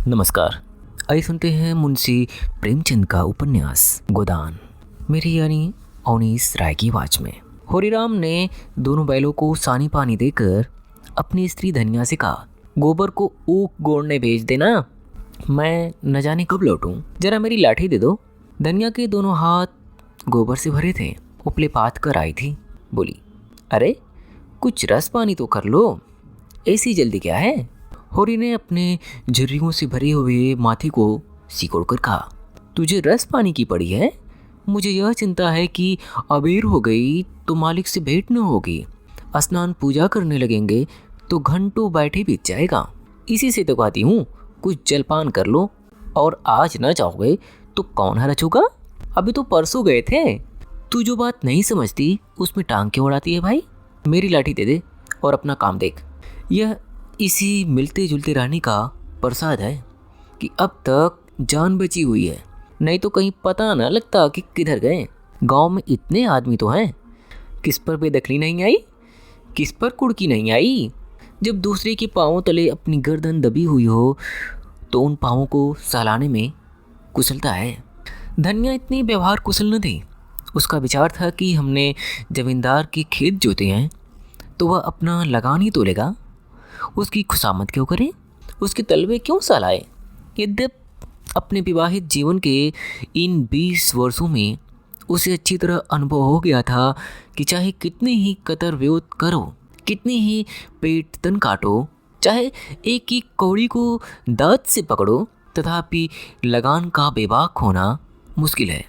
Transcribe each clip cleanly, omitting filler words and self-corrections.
नमस्कार। आइए सुनते हैं मुंशी प्रेमचंद का उपन्यास गोदान, मेरी यानी अवनीश राय की आवाज में। होरीराम ने दोनों बैलों को सानी पानी देकर अपनी स्त्री धनिया से कहा, गोबर को ऊख गोड़ने भेज देना, मैं न जाने कब लौटूं, जरा मेरी लाठी दे दो। धनिया के दोनों हाथ गोबर से भरे थे, उपले पात कर आई थी। बोली, अरे कुछ रस पानी तो कर लो, ऐसी जल्दी क्या है। होरी ने अपने झुर्रियों से भरे हुए माथे को सिकोड़ कर कहा, तुझे रस पानी की पड़ी है? मुझे यह चिंता है कि अबेर हो गई तो मालिक से भेंट न होगी, स्नान पूजा करने लगेंगे तो घंटों बैठे बीत जाएगा। इसी से तो कहती हूँ कुछ जलपान कर लो, और आज न चाहोगे तो कौन हरच होगा। अभी तो परसों गए थे। तू जो बात नहीं समझती उसमें टांग क्यों उड़ाती है भाई। मेरी लाठी दे दे और अपना काम देख। यह इसी मिलते जुलते रहने का प्रसाद है कि अब तक जान बची हुई है, नहीं तो कहीं पता न लगता कि किधर गए। गांव में इतने आदमी तो हैं, किस पर बेदखली नहीं आई, किस पर कुड़की नहीं आई। जब दूसरे के पाँवों तले अपनी गर्दन दबी हुई हो तो उन पाँवों को सहलाने में कुशलता है। धनिया इतनी व्यवहार कुशल न थी। उसका विचार था कि हमने जमींदार के खेत जोते हैं तो वह अपना लगान ही तोलेगा, उसकी खुशामद क्यों करें, उसके तलवे क्यों सहलाए। यद्यप अपने विवाहित जीवन के इन 20 वर्षों में उसे अच्छी तरह अनुभव हो गया था कि चाहे कितनी ही कतर विरोध करो, कितनी ही पेट तन काटो, चाहे एक एक कौड़ी को दांत से पकड़ो, तथापि लगान का बेबाक होना मुश्किल है।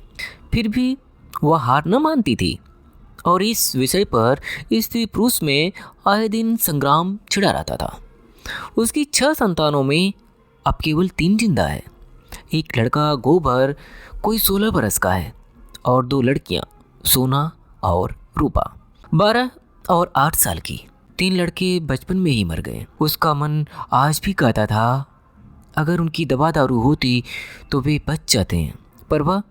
फिर भी वह हार न मानती थी और इस विषय पर स्त्री पुरुष में आए दिन संग्राम छिड़ा रहता था। उसकी 6 संतानों में अब केवल 3 जिंदा है। एक लड़का गोबर कोई 16 बरस का है और 2 लड़कियां सोना और रूपा 12 और 8 साल की। 3 लड़के बचपन में ही मर गए। उसका मन आज भी कहता था अगर उनकी दवा दारू होती तो वे बच जाते हैं, पर वह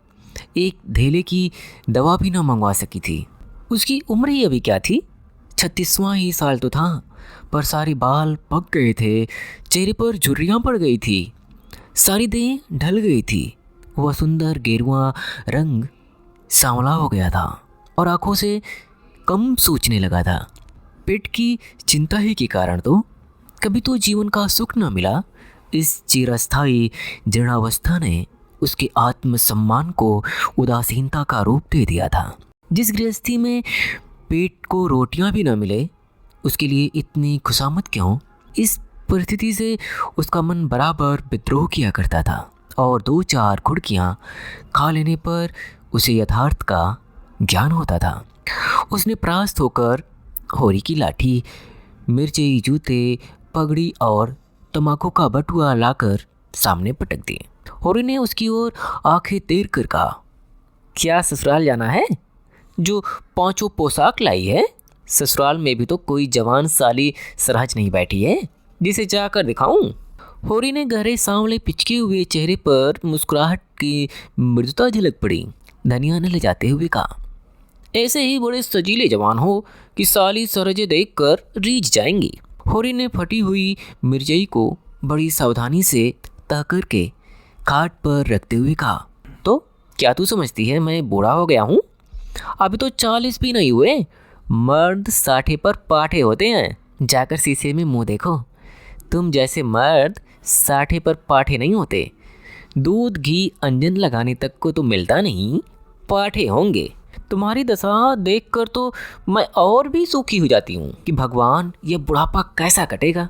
एक धेले की दवा भी न मंगवा सकी थी। उसकी उम्र ही अभी क्या थी, 36वां ही साल तो था, पर सारे बाल पक गए थे, चेहरे पर झुर्रियाँ पड़ गई थी, सारी देह ढल गई थी। वह सुंदर गेरुआ रंग सांवला हो गया था और आंखों से कम सोचने लगा था। पेट की चिंता ही के कारण तो कभी तो जीवन का सुख न मिला। इस चिरस्थायी जीर्णावस्था ने उसके आत्मसम्मान को उदासीनता का रूप दे दिया था। जिस गृहस्थी में पेट को रोटियां भी न मिले उसके लिए इतनी खुशामद क्यों। इस परिस्थिति से उसका मन बराबर विद्रोह किया करता था और 2-4 खुड़कियाँ खा लेने पर उसे यथार्थ का ज्ञान होता था। उसने परास्त होकर होरी की लाठी, मिर्ची, जूते, पगड़ी और तम्बाकू का बटुआ लाकर सामने पटक दिए। होरी ने उसकी ओर आंखें तेर कर कहा, क्या ससुराल जाना है जो 5 पोशाक लाई है? ससुराल में भी तो कोई जवान साली सरहज नहीं बैठी है जिसे जाकर दिखाऊं। होरी ने गहरे सांवले पिचके हुए चेहरे पर मुस्कुराहट की मृदुता झलक पड़ी। धनिया ने ले जाते हुए कहा, ऐसे ही बड़े सजीले जवान हो कि साली सरहजे देखकर रीझ जाएंगी। होरी ने फटी हुई मिर्जई को बड़ी सावधानी से तह करके खाट पर रखते हुए कहा, तो क्या तू समझती है मैं बूढ़ा हो गया हूँ? अभी तो 40 भी नहीं हुए। मर्द 60 पर पाठे होते हैं। जाकर शीशे में मुंह देखो। तुम जैसे मर्द 60 पर पाठे नहीं होते। दूध घी अंजन लगाने तक को तो मिलता नहीं, पाठे होंगे। तुम्हारी दशा देखकर तो मैं और भी सूखी हो जाती हूँ कि भगवान यह बुढ़ापा कैसा कटेगा,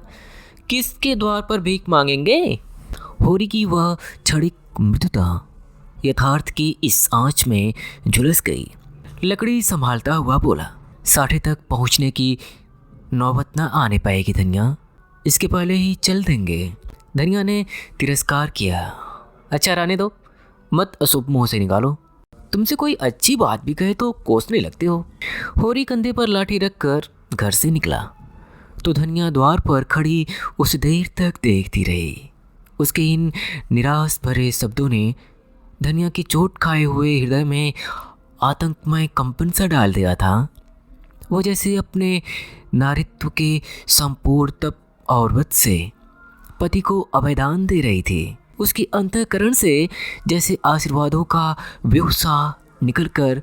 किसके द्वार पर भीख मांगेंगे। होरी की वह क्षणिक मृदुता यथार्थ की इस आंच में झुलस गई। लकड़ी संभालता हुआ बोला, 60 तक पहुंचने की नौबत न आने पाएगी धनिया, इसके पहले ही चल देंगे। धनिया ने तिरस्कार किया, अच्छा रहने दो, मत अशुभ मुंह से निकालो। तुमसे कोई अच्छी बात भी कहे तो कोसने लगते हो। होरी कंधे पर लाठी रखकर घर से निकला तो धनिया द्वार पर खड़ी उस देर तक देखती रही। उसके इन निराश भरे शब्दों ने धनिया की चोट खाए हुए हृदय में आतंकमय कंपन सा डाल दिया था। वो जैसे अपने नारित्व के संपूर्ण तप और वध से पति को अभयदान दे रही थी। उसकी अंतःकरण से जैसे आशीर्वादों का व्यूसा निकलकर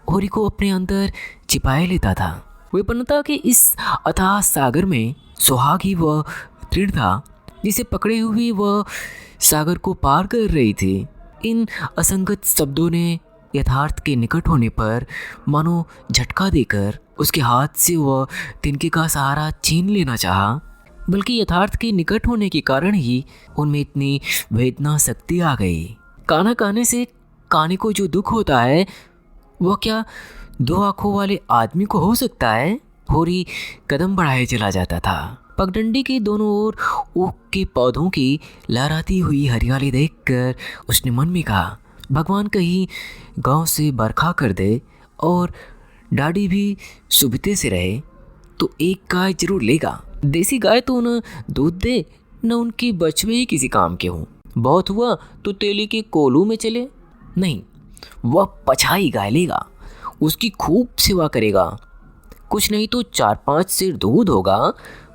होरी को अपने अंदर छिपाए लेता था। विपन्नता के इस अथाह सागर में सुहाग ही वह तृण था जिसे पकड़े हुए वह सागर को पार कर रही थी। इन असंगत शब्दों ने यथार्थ के निकट होने पर मानो झटका देकर उसके हाथ से वह तिनके का सहारा छीन लेना चाहा, बल्कि यथार्थ के निकट होने के कारण ही उनमें इतनी वेदना शक्ति आ गई। काना कहने से काने को जो दुख होता है वह क्या दो आंखों वाले आदमी को हो सकता है? होरी कदम बढ़ाए चला जाता था। पगडंडी के दोनों ओर ऊख के पौधों की लहराती हुई हरियाली देखकर उसने मन में कहा, भगवान कहीं गांव से बरखा कर दे और डाडी भी सुबते से रहे तो एक गाय जरूर लेगा। देसी गाय तो न दूध दे न उनके बछवे ही किसी काम के हों। बहुत हुआ तो तेली के कोलू में चले। नहीं, वह पछाई गाय लेगा, उसकी खूब सेवा करेगा। कुछ नहीं तो 4-5 सेर दूध होगा।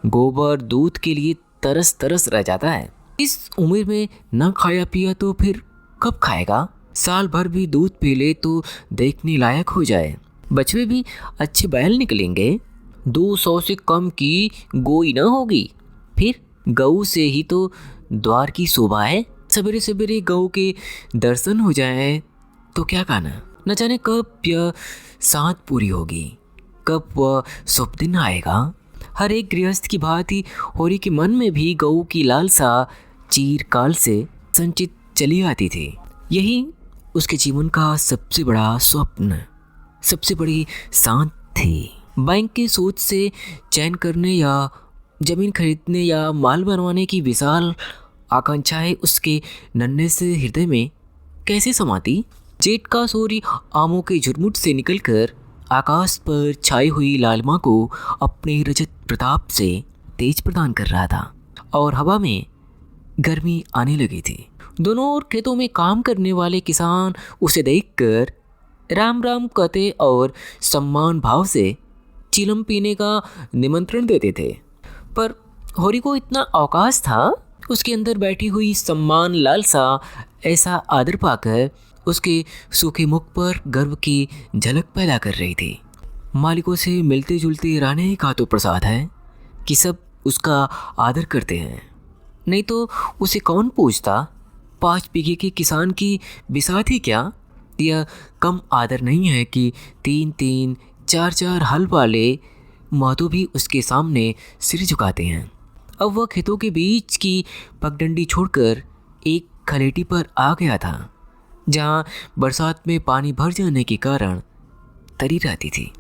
गोबर दूध के लिए तरस तरस रह जाता है। इस उम्र में न खाया पिया तो फिर कब खाएगा? साल भर भी दूध पी ले तो देखने लायक हो जाए। बछवे भी अच्छे बैल निकलेंगे। 200 से कम की गोई न होगी। फिर गऊ से ही तो द्वार की शोभा है। सवेरे सवेरे गऊ के दर्शन हो जाए तो क्या कहना। न जाने कब यह सांत पूरी होगी, कब वह शुभ दिन आएगा। हर एक गृहस्थ की भांति होरी के मन में भी गऊ की लालसा चिरकाल से संचित चली आती थी। यही उसके जीवन का सबसे बड़ा स्वप्न, सबसे बड़ी सांत थी। बैंक की सोच से चयन करने या जमीन खरीदने या माल बनवाने की विशाल आकांक्षाएं उसके नन्हे से हृदय में कैसे समाती। जेठ का सूर्य आमों के झुरमुट से निकलकर आकाश पर छाई हुई लालिमा को अपने रजत प्रताप से तेज प्रदान कर रहा था और हवा में गर्मी आने लगी थी। दोनों ओर खेतों में काम करने वाले किसान उसे देखकर राम राम कहते और सम्मान भाव से चिलम पीने का निमंत्रण देते थे। पर होरी को इतना अवकाश था, उसके अंदर बैठी हुई सम्मान लालसा ऐसा आदर पाकर उसके सूखे मुख पर गर्व की झलक पैदा कर रही थी। मालिकों से मिलते जुलते रहने का तो प्रसाद है कि सब उसका आदर करते हैं, नहीं तो उसे कौन पूछता। 5 बीघे के किसान की बिसात ही क्या। यह कम आदर नहीं है कि 3-3, 4-4 हल वाले महतो भी उसके सामने सिर झुकाते हैं। अब वह खेतों के बीच की पगडंडी छोड़कर एक खलेटी पर आ गया था जहाँ बरसात में पानी भर जाने के कारण तरी रहती थी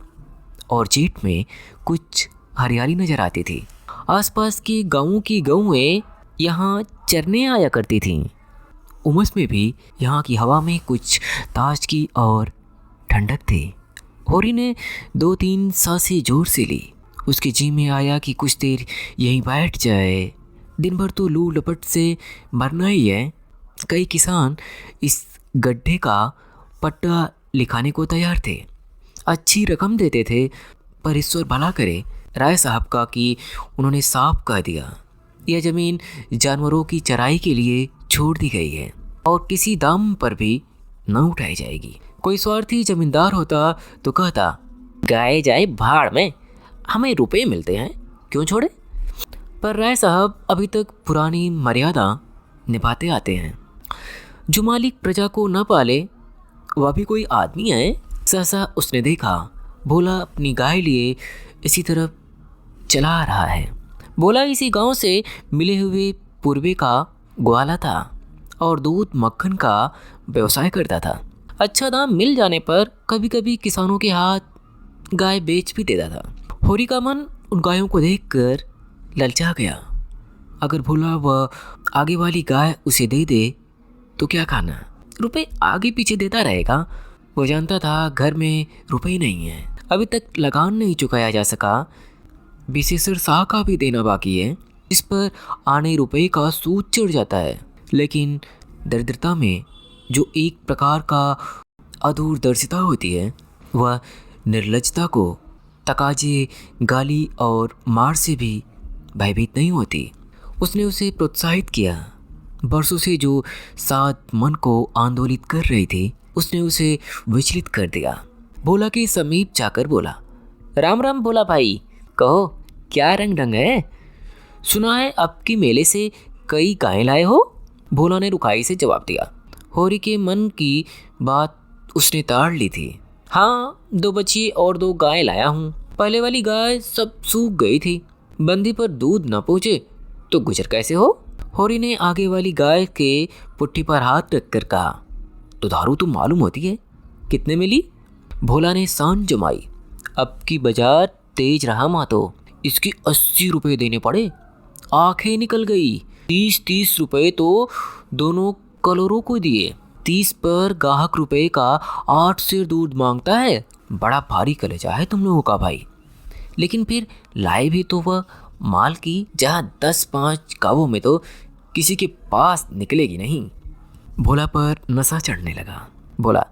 और जेठ में कुछ हरियाली नजर आती थी। आसपास के गांवों की गौएं यहाँ चरने आया करती थीं। उमस में भी यहाँ की हवा में कुछ ताजगी और ठंडक थी। होरी ने 2-3 सांसें जोर से ली। उसके जी में आया कि कुछ देर यहीं बैठ जाए। दिन भर तो लू लपट से मरना ही है। कई किसान इस गड्ढे का पट्टा लिखाने को तैयार थे, अच्छी रकम देते थे, पर ईश्वर भला करे राय साहब का कि उन्होंने साफ कह दिया यह ज़मीन जानवरों की चराई के लिए छोड़ दी गई है और किसी दाम पर भी न उठाई जाएगी। कोई स्वार्थी जमींदार होता तो कहता गाय जाए भाड़ में, हमें रुपए मिलते हैं, क्यों छोड़े। पर राय साहब अभी तक पुरानी मर्यादा निभाते आते हैं। जो मालिक प्रजा को न पाले वह भी कोई आदमी है। सहसा उसने देखा भोला अपनी गाय लिए इसी तरफ चला आ रहा है। भोला इसी गांव से मिले हुए पूर्वे का ग्वाला था और दूध मक्खन का व्यवसाय करता था। अच्छा दाम मिल जाने पर कभी कभी किसानों के हाथ गाय बेच भी देता था। होरी का मन उन गायों को देखकर ललचा गया। अगर भोला वह आगे वाली गाय उसे दे दे तो क्या खाना, रुपए आगे पीछे देता रहेगा। वो जानता था घर में रुपए नहीं है, अभी तक लगान नहीं चुकाया जा सका, विशेषर शाह का भी देना बाकी है, इस पर आने रुपए का सूद चढ़ जाता है। लेकिन दरिद्रता में जो एक प्रकार का अदूरदर्शिता होती है वह निर्लजता को तकाजे गाली और मार से भी भयभीत नहीं होती। उसने उसे प्रोत्साहित किया। बरसों से जो साथ मन को आंदोलित कर रही थी उसने उसे विचलित कर दिया। भोला के समीप जाकर बोला, राम राम भोला भाई, कहो क्या रंग ढंग है? सुना है अब की मेले से कई गायें लाए हो? भोला ने रुखाई से जवाब दिया। होरी के मन की बात उसने ताड़ ली थी। हाँ, 2 बच्चे और 2 गायें लाया हूँ। पहले वाली गाय सब सूख गई थी, बंदी पर दूध न पहुँचे तो गुजर कैसे हो? होरी ने आगे वाली गाय के पुट्ठी पर हाथ रखकर कहा, तो दारू तो मालूम होती है, कितने मिली? भोला ने सान जमाई। अब की बाजार तेज रहा मातो, इसके 80 रुपये देने पड़े। आंखें निकल गई। 30-30 रुपये तो दोनों कलोरों को दिए। 30 पर गाहक रुपए का 8 सेर दूध मांगता है। बड़ा भारी कलेजा है तुम लोगों का भाई। लेकिन फिर लाए भी तो वह माल की, जहाँ 10-5 गाँवों में तो किसी के पास निकलेगी नहीं। भोला पर नशा चढ़ने लगा। बोला,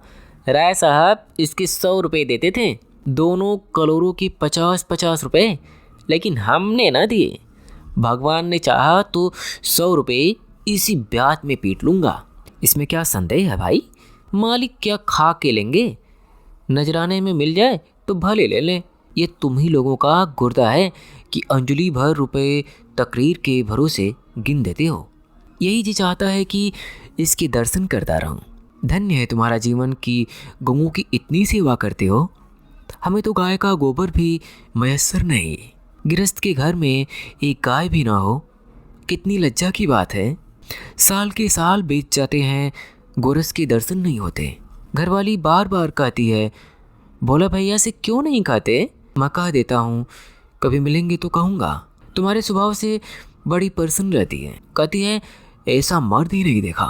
राय साहब इसके 100 रुपये देते थे, दोनों कलोरों की 50-50 रुपये, लेकिन हमने ना दिए। भगवान ने चाहा तो 100 रुपये इसी ब्याज में पीट लूँगा। इसमें क्या संदेह है भाई? मालिक क्या खा के लेंगे? नजराने में मिल जाए तो भले ले लें। ये तुम ही लोगों का गुर्दा है कि अंजलि भर रुपए तकरीर के भरोसे गिन देते हो। यही जी चाहता है कि इसके दर्शन करता रहूं। धन्य है तुम्हारा जीवन कि गऊं की इतनी सेवा करते हो। हमें तो गाय का गोबर भी मयस्सर नहीं। गृहस्थ के घर में एक गाय भी ना हो, कितनी लज्जा की बात है। साल के साल बीत जाते हैं, गोरस के दर्शन नहीं होते। घरवाली बार बार कहती है, भोला भैया से क्यों नहीं खाते? मैं कह देता हूँ, कभी मिलेंगे तो कहूँगा। तुम्हारे स्वभाव से बड़ी प्रसन्न रहती है। कहती है, ऐसा मर्द ही नहीं देखा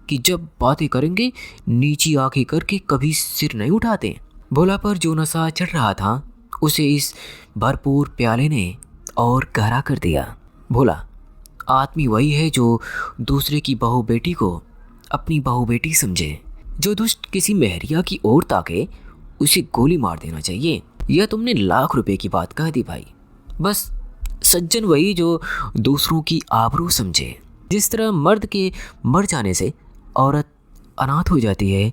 कि जब बातें करेंगे नीची आंखें करके कभी सिर नहीं उठाते। भोला पर जो नशा चढ़ रहा था उसे इस भरपूर प्याले ने और गहरा कर दिया। भोला, आदमी वही है जो दूसरे की बहू बेटी को अपनी बहू बेटी समझे। जो दुष्ट किसी मेहरिया की ओर ताके उसे गोली मार देना चाहिए। यह तुमने लाख रुपए की बात कह दी भाई। बस सज्जन वही जो दूसरों की आबरू समझे। जिस तरह मर्द के मर जाने से औरत अनाथ हो जाती है,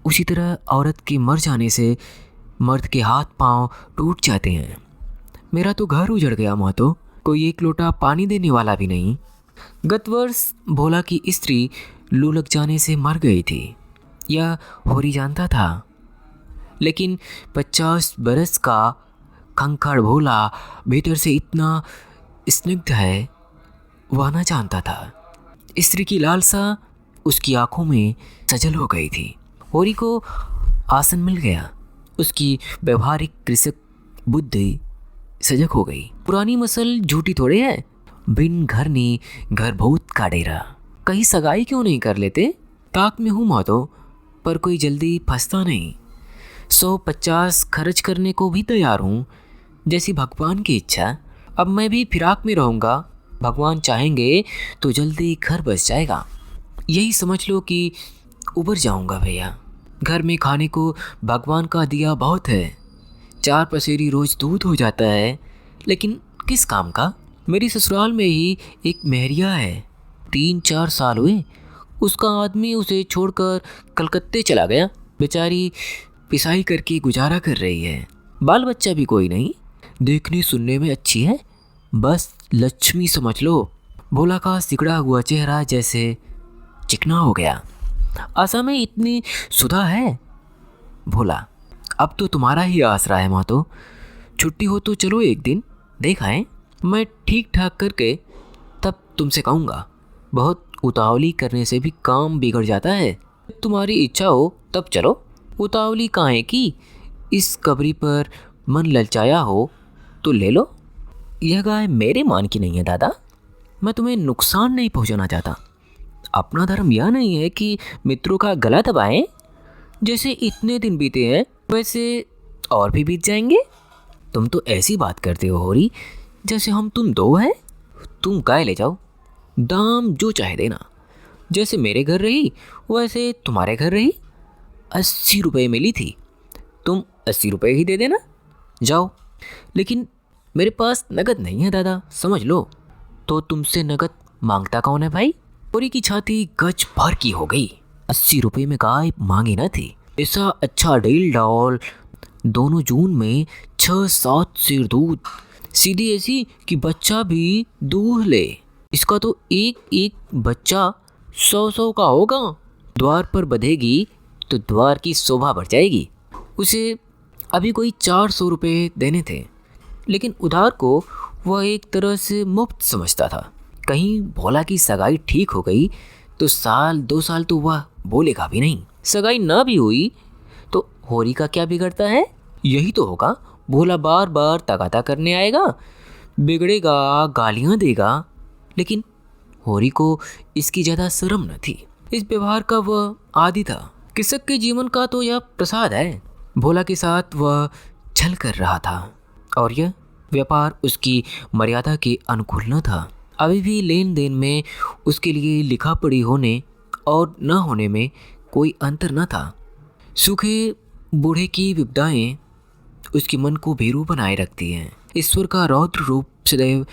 उसी तरह औरत के मर जाने से मर्द के हाथ पांव टूट जाते हैं। मेरा तो घर उजड़ गया महतो, कोई एक लोटा पानी देने वाला भी नहीं। गत वर्ष भोला की स्त्री लू लग जाने से मर गई थी। यह होरी जानता था, लेकिन 50 बरस का खंखड़ भोला भीतर से इतना स्निग्ध है वह न जानता था। स्त्री की लालसा उसकी आंखों में सजल हो गई थी। होरी को आसन मिल गया। उसकी व्यवहारिक कृषक बुद्धि सजग हो गई। पुरानी मसल झूठी थोड़े है। बिन घर नी घर भूत का डेरा। कहीं सगाई क्यों नहीं कर लेते? ताक में हूँ मातो, पर कोई जल्दी फंसता नहीं। 150 खर्च करने को भी तैयार हूँ, जैसी भगवान की इच्छा। अब मैं भी फिराक में रहूँगा। भगवान चाहेंगे तो जल्दी घर बस जाएगा। यही समझ लो कि उबर जाऊँगा भैया। घर में खाने को भगवान का दिया बहुत है। 4 पसेरी रोज दूध हो जाता है, लेकिन किस काम का? मेरी ससुराल में ही एक मेहरिया है, 3-4 साल हुए। उसका आदमी उसे छोड़कर कलकत्ते चला गया। बेचारी पिसाई करके गुजारा कर रही है। बाल बच्चा भी कोई नहीं। देखने सुनने में अच्छी है, बस लक्ष्मी समझ लो। भोला का सिकड़ा हुआ चेहरा जैसे चिकना हो गया। आशा में इतनी सुधा है? भोला, अब तो तुम्हारा ही आसरा है मातो। छुट्टी हो तो चलो एक दिन देख आएं। मैं ठीक ठाक करके तब तुमसे कहूँगा। बहुत उतावली करने से भी काम बिगड़ जाता है। तुम्हारी इच्छा हो तब चलो। उतावली काहे की? इस कबरी पर मन ललचाया हो तो ले लो। यह गाय मेरे मान की नहीं है दादा। मैं तुम्हें नुकसान नहीं पहुंचाना चाहता। अपना धर्म यह नहीं है कि मित्रों का गला दबाएं। जैसे इतने दिन बीते हैं वैसे और भी बीत जाएंगे। तुम तो ऐसी बात करते हो होरी जैसे हम तुम दो हैं। तुम गाय ले जाओ, दाम जो चाहे देना। जैसे मेरे घर रही वैसे तुम्हारे घर रही। 80 रुपये मिली थी, तुम 80 रुपये ही दे देना। जाओ। लेकिन मेरे पास नगद नहीं है दादा, समझ लो। तो तुमसे नगद मांगता कौन है भाई? होरी की छाती गज भर की हो गई। 80 रुपए में गाय मांगी न थी। ऐसा अच्छा डील डाल, दोनों जून में 6-7 सेर दूध, सीधी ऐसी कि बच्चा भी दूध ले। इसका तो एक एक बच्चा 100-100 का होगा। द्वार पर बंधेगी तो द्वार की शोभा बढ़ जाएगी। उसे अभी कोई 400 रुपये देने थे, लेकिन उधार को वह एक तरह से मुफ्त समझता था। कहीं भोला की सगाई ठीक हो गई तो 1-2 साल तो वह बोलेगा भी नहीं। सगाई ना भी हुई तो होरी का क्या बिगड़ता है? यही तो होगा, भोला बार बार तगादा करने आएगा, बिगड़ेगा, गालियाँ देगा। लेकिन होरी को इसकी ज़्यादा शर्म न थी। इस व्यवहार का वह आदी था। कृषक के जीवन का तो यह प्रसाद है। भोला के साथ वह छल कर रहा था और यह व्यापार उसकी मर्यादा के अनुकूल न था। अभी भी लेन देन में उसके लिए लिखा पढ़ी होने और न होने में कोई अंतर न था। सूखे बूढ़े की विपदाएं उसके मन को भीरू बनाए रखती हैं। ईश्वर का रौद्र रूप सदैव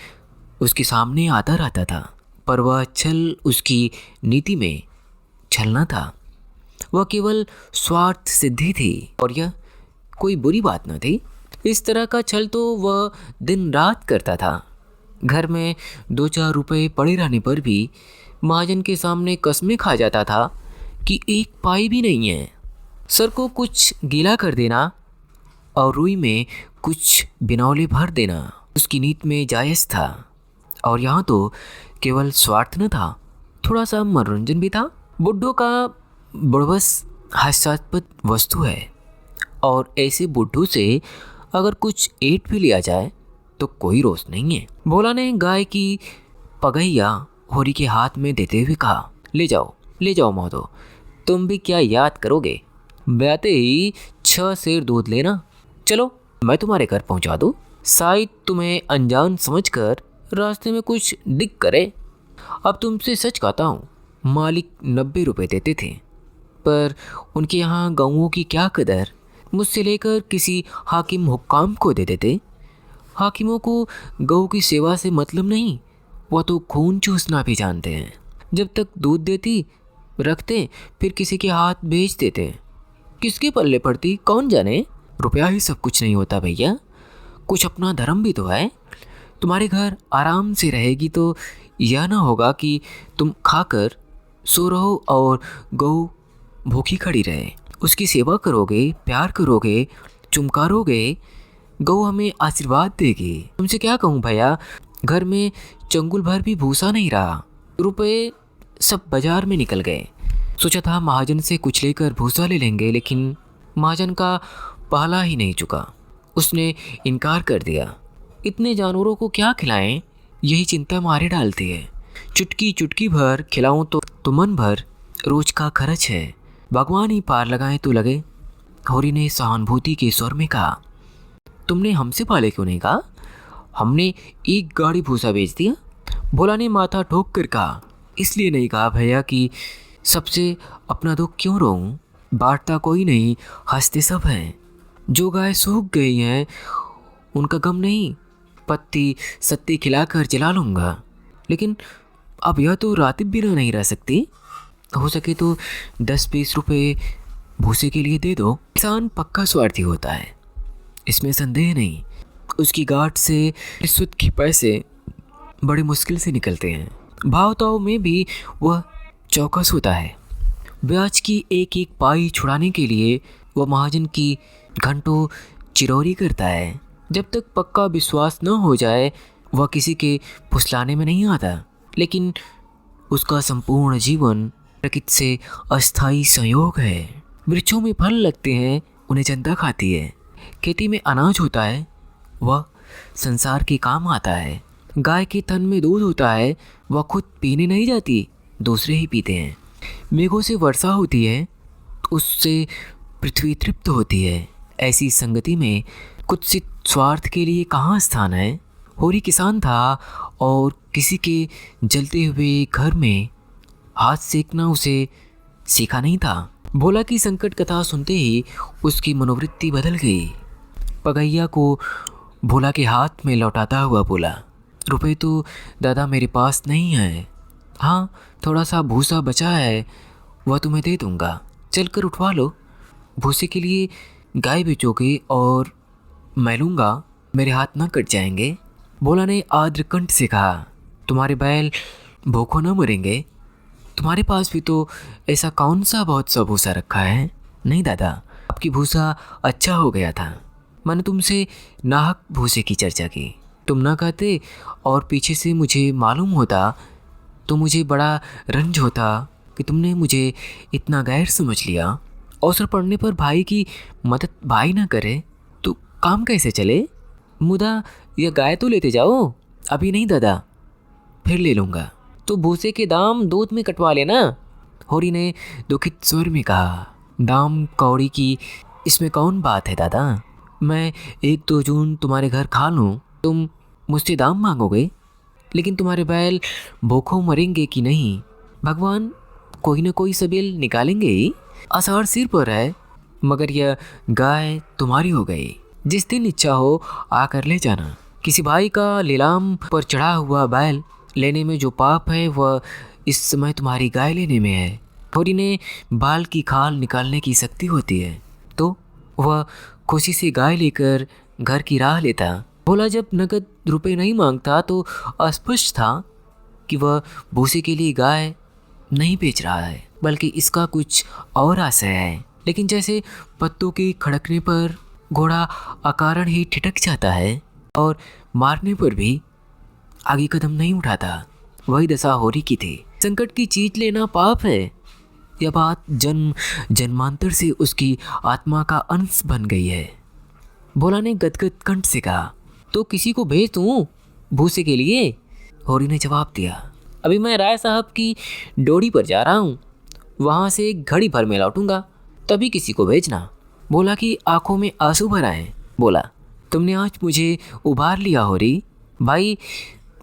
उसके सामने आता रहता था, पर वह छल उसकी नीति में छल न था। वह केवल स्वार्थ सिद्धि थी और यह कोई बुरी बात न थी। इस तरह का छल तो वह दिन रात करता था। घर में 2-4 रुपए पड़े रहने पर भी महाजन के सामने कसमें खा जाता था कि एक पाई भी नहीं है। सर को कुछ गीला कर देना और रुई में कुछ बिनौले भर देना उसकी नीति में जायज़ था। और यहाँ तो केवल स्वार्थ न था, थोड़ा सा मनोरंजन भी था। बुड्ढों का बुढ़वस हास्यास्पद वस्तु है और ऐसे बुड्ढों से अगर कुछ ऐंठ भी लिया जाए तो कोई रोष नहीं है। भोला ने गाय की पगैया होरी के हाथ में देते हुए कहा, ले जाओ महोदय, तुम भी क्या याद करोगे? ब्याते ही 6 सेर दूध लेना। चलो मैं तुम्हारे घर पहुंचा दूँ। शायद तुम्हें अनजान समझकर रास्ते में कुछ दिक करे। अब तुमसे सच कहता हूँ, मालिक 90 रुपये देते थे, पर उनके यहाँ गऊओं की क्या कदर। मुझसे लेकर किसी हाकिम हुक्काम को दे देते। हाकिमों को गऊ की सेवा से मतलब नहीं, वह तो खून चूसना भी जानते हैं। जब तक दूध देती रखते, फिर किसी के हाथ बेच देते। किसके पल्ले पड़ती कौन जाने। रुपया ही सब कुछ नहीं होता भैया, कुछ अपना धर्म भी तो है। तुम्हारे घर आराम से रहेगी तो यह ना होगा कि तुम खाकर सो रहो और गऊ भूखी खड़ी रहे। उसकी सेवा करोगे, प्यार करोगे, चुमकारोगे, गऊ हमें आशीर्वाद देगी। तुमसे क्या कहूँ भैया, घर में चंगुल भर भी भूसा नहीं रहा। रुपए सब बाजार में निकल गए। सोचा था महाजन से कुछ लेकर भूसा ले लेंगे, लेकिन महाजन का पहला ही नहीं चुका। उसने इनकार कर दिया। इतने जानवरों को क्या खिलाएं, यही चिंता मारे डालती है। चुटकी चुटकी भर खिलाऊं तो मन भर रोज का खर्च है। भगवान ही पार लगाए तो लगे। होरी ने सहानुभूति के स्वर में कहा, तुमने हमसे पहले क्यों नहीं कहा? हमने एक गाड़ी भूसा बेच दिया। भोला ने माथा ठोक कर कहा, इसलिए नहीं कहा भैया कि सबसे अपना दुख क्यों रोऊं। बांटता कोई नहीं, हंसते सब हैं। जो गाय सूख गई हैं उनका गम नहीं, पत्ती सत्ती खिलाकर जला लूँगा। लेकिन अब यह तो रातिब बिना नहीं रह सकती। हो सके तो 10-20 रुपये भूसे के लिए दे दो। किसान पक्का स्वार्थी होता है, इसमें संदेह नहीं। उसकी गांठ से रिश्वत के पैसे बड़े मुश्किल से निकलते हैं। भाव ताव में भी वह चौकस होता है। ब्याज की एक एक पाई छुड़ाने के लिए वह महाजन की घंटों चिरौरी करता है। जब तक पक्का विश्वास न हो जाए वह किसी के फुसलाने में नहीं आता। लेकिन उसका संपूर्ण जीवन प्रकृति से अस्थायी संयोग है। वृक्षों में फल लगते हैं, उन्हें जनता खाती है। खेती में अनाज होता है, वह संसार के काम आता है। गाय के थन में दूध होता है, वह खुद पीने नहीं जाती, दूसरे ही पीते हैं। मेघों से वर्षा होती है, उससे पृथ्वी तृप्त होती है। ऐसी संगति में कुत्सित स्वार्थ के लिए कहाँ स्थान है। होरी किसान था और किसी के जलते हुए घर में हाथ सेकना उसे सीखा नहीं था। भोला की संकट कथा सुनते ही उसकी मनोवृत्ति बदल गई। पगैया को भोला के हाथ में लौटाता हुआ बोला, रुपए तो दादा मेरे पास नहीं है। हाँ, थोड़ा सा भूसा बचा है, वह तुम्हें दे दूँगा। चलकर उठवा लो। भूसे के लिए गाय बेचोगे और मैं लूँगा, मेरे हाथ ना कट जाएंगे। भोला ने आर्द्र कंठ से कहा, तुम्हारे बैल भूखों न मरेंगे। तुम्हारे पास भी तो ऐसा कौन सा बहुत सा भूसा रखा है? नहीं दादा, आपकी भूसा अच्छा हो गया था। मैंने तुमसे नाहक भूसे की चर्चा की, तुम ना कहते और पीछे से मुझे मालूम होता तो मुझे बड़ा रंज होता कि तुमने मुझे इतना गैर समझ लिया। अवसर पड़ने पर भाई की मदद भाई ना करे तो काम कैसे चले? मुदा यह गाय तो लेते जाओ। अभी नहीं दादा, फिर ले लूँगा। तो भूसे के दाम दूध में कटवा लेना। होरी ने दुखित स्वर में कहा, दाम कौड़ी की इसमें कौन बात है दादा? मैं 1-2 जून तुम्हारे घर खा लूँ, तुम मुझसे दाम मांगोगे? लेकिन तुम्हारे बैल भूखों मरेंगे कि नहीं? भगवान कोई न कोई सबील निकालेंगे ही। आषाढ़ सिर पर है, मगर यह गाय तुम्हारी हो गई। जिस दिन इच्छा हो आकर ले जाना। किसी भाई का लीलाम पर चढ़ा हुआ बैल लेने में जो पाप है वह इस समय तुम्हारी गाय लेने में है। होरी ने बाल की खाल निकालने की शक्ति होती है तो वह खुशी से गाय लेकर घर की राह लेता। भोला जब नगद रुपए नहीं मांगता तो अस्पष्ट था कि वह भूसे के लिए गाय नहीं बेच रहा है, बल्कि इसका कुछ और आशय है। लेकिन जैसे पत्तों के खड़कने पर घोड़ा अकारण ही ठिठक जाता है और मारने पर भी आगे कदम नहीं उठाता, वही दशा होरी की थी। संकट की चीज लेना पाप है, यह बात जन्म जन्मांतर से उसकी आत्मा का अंश बन गई है। भोला ने गदगद कंठ से कहा, तो किसी को भेज दूँ भूसे के लिए? होरी ने जवाब दिया, अभी मैं राय साहब की डोरी पर जा रहा हूँ, वहाँ से घड़ी भर में लौटूंगा, तभी किसी को भेजना। भोला की आंखों में आंसू भर आए। बोला, तुमने आज मुझे उबार लिया होरी। भाई,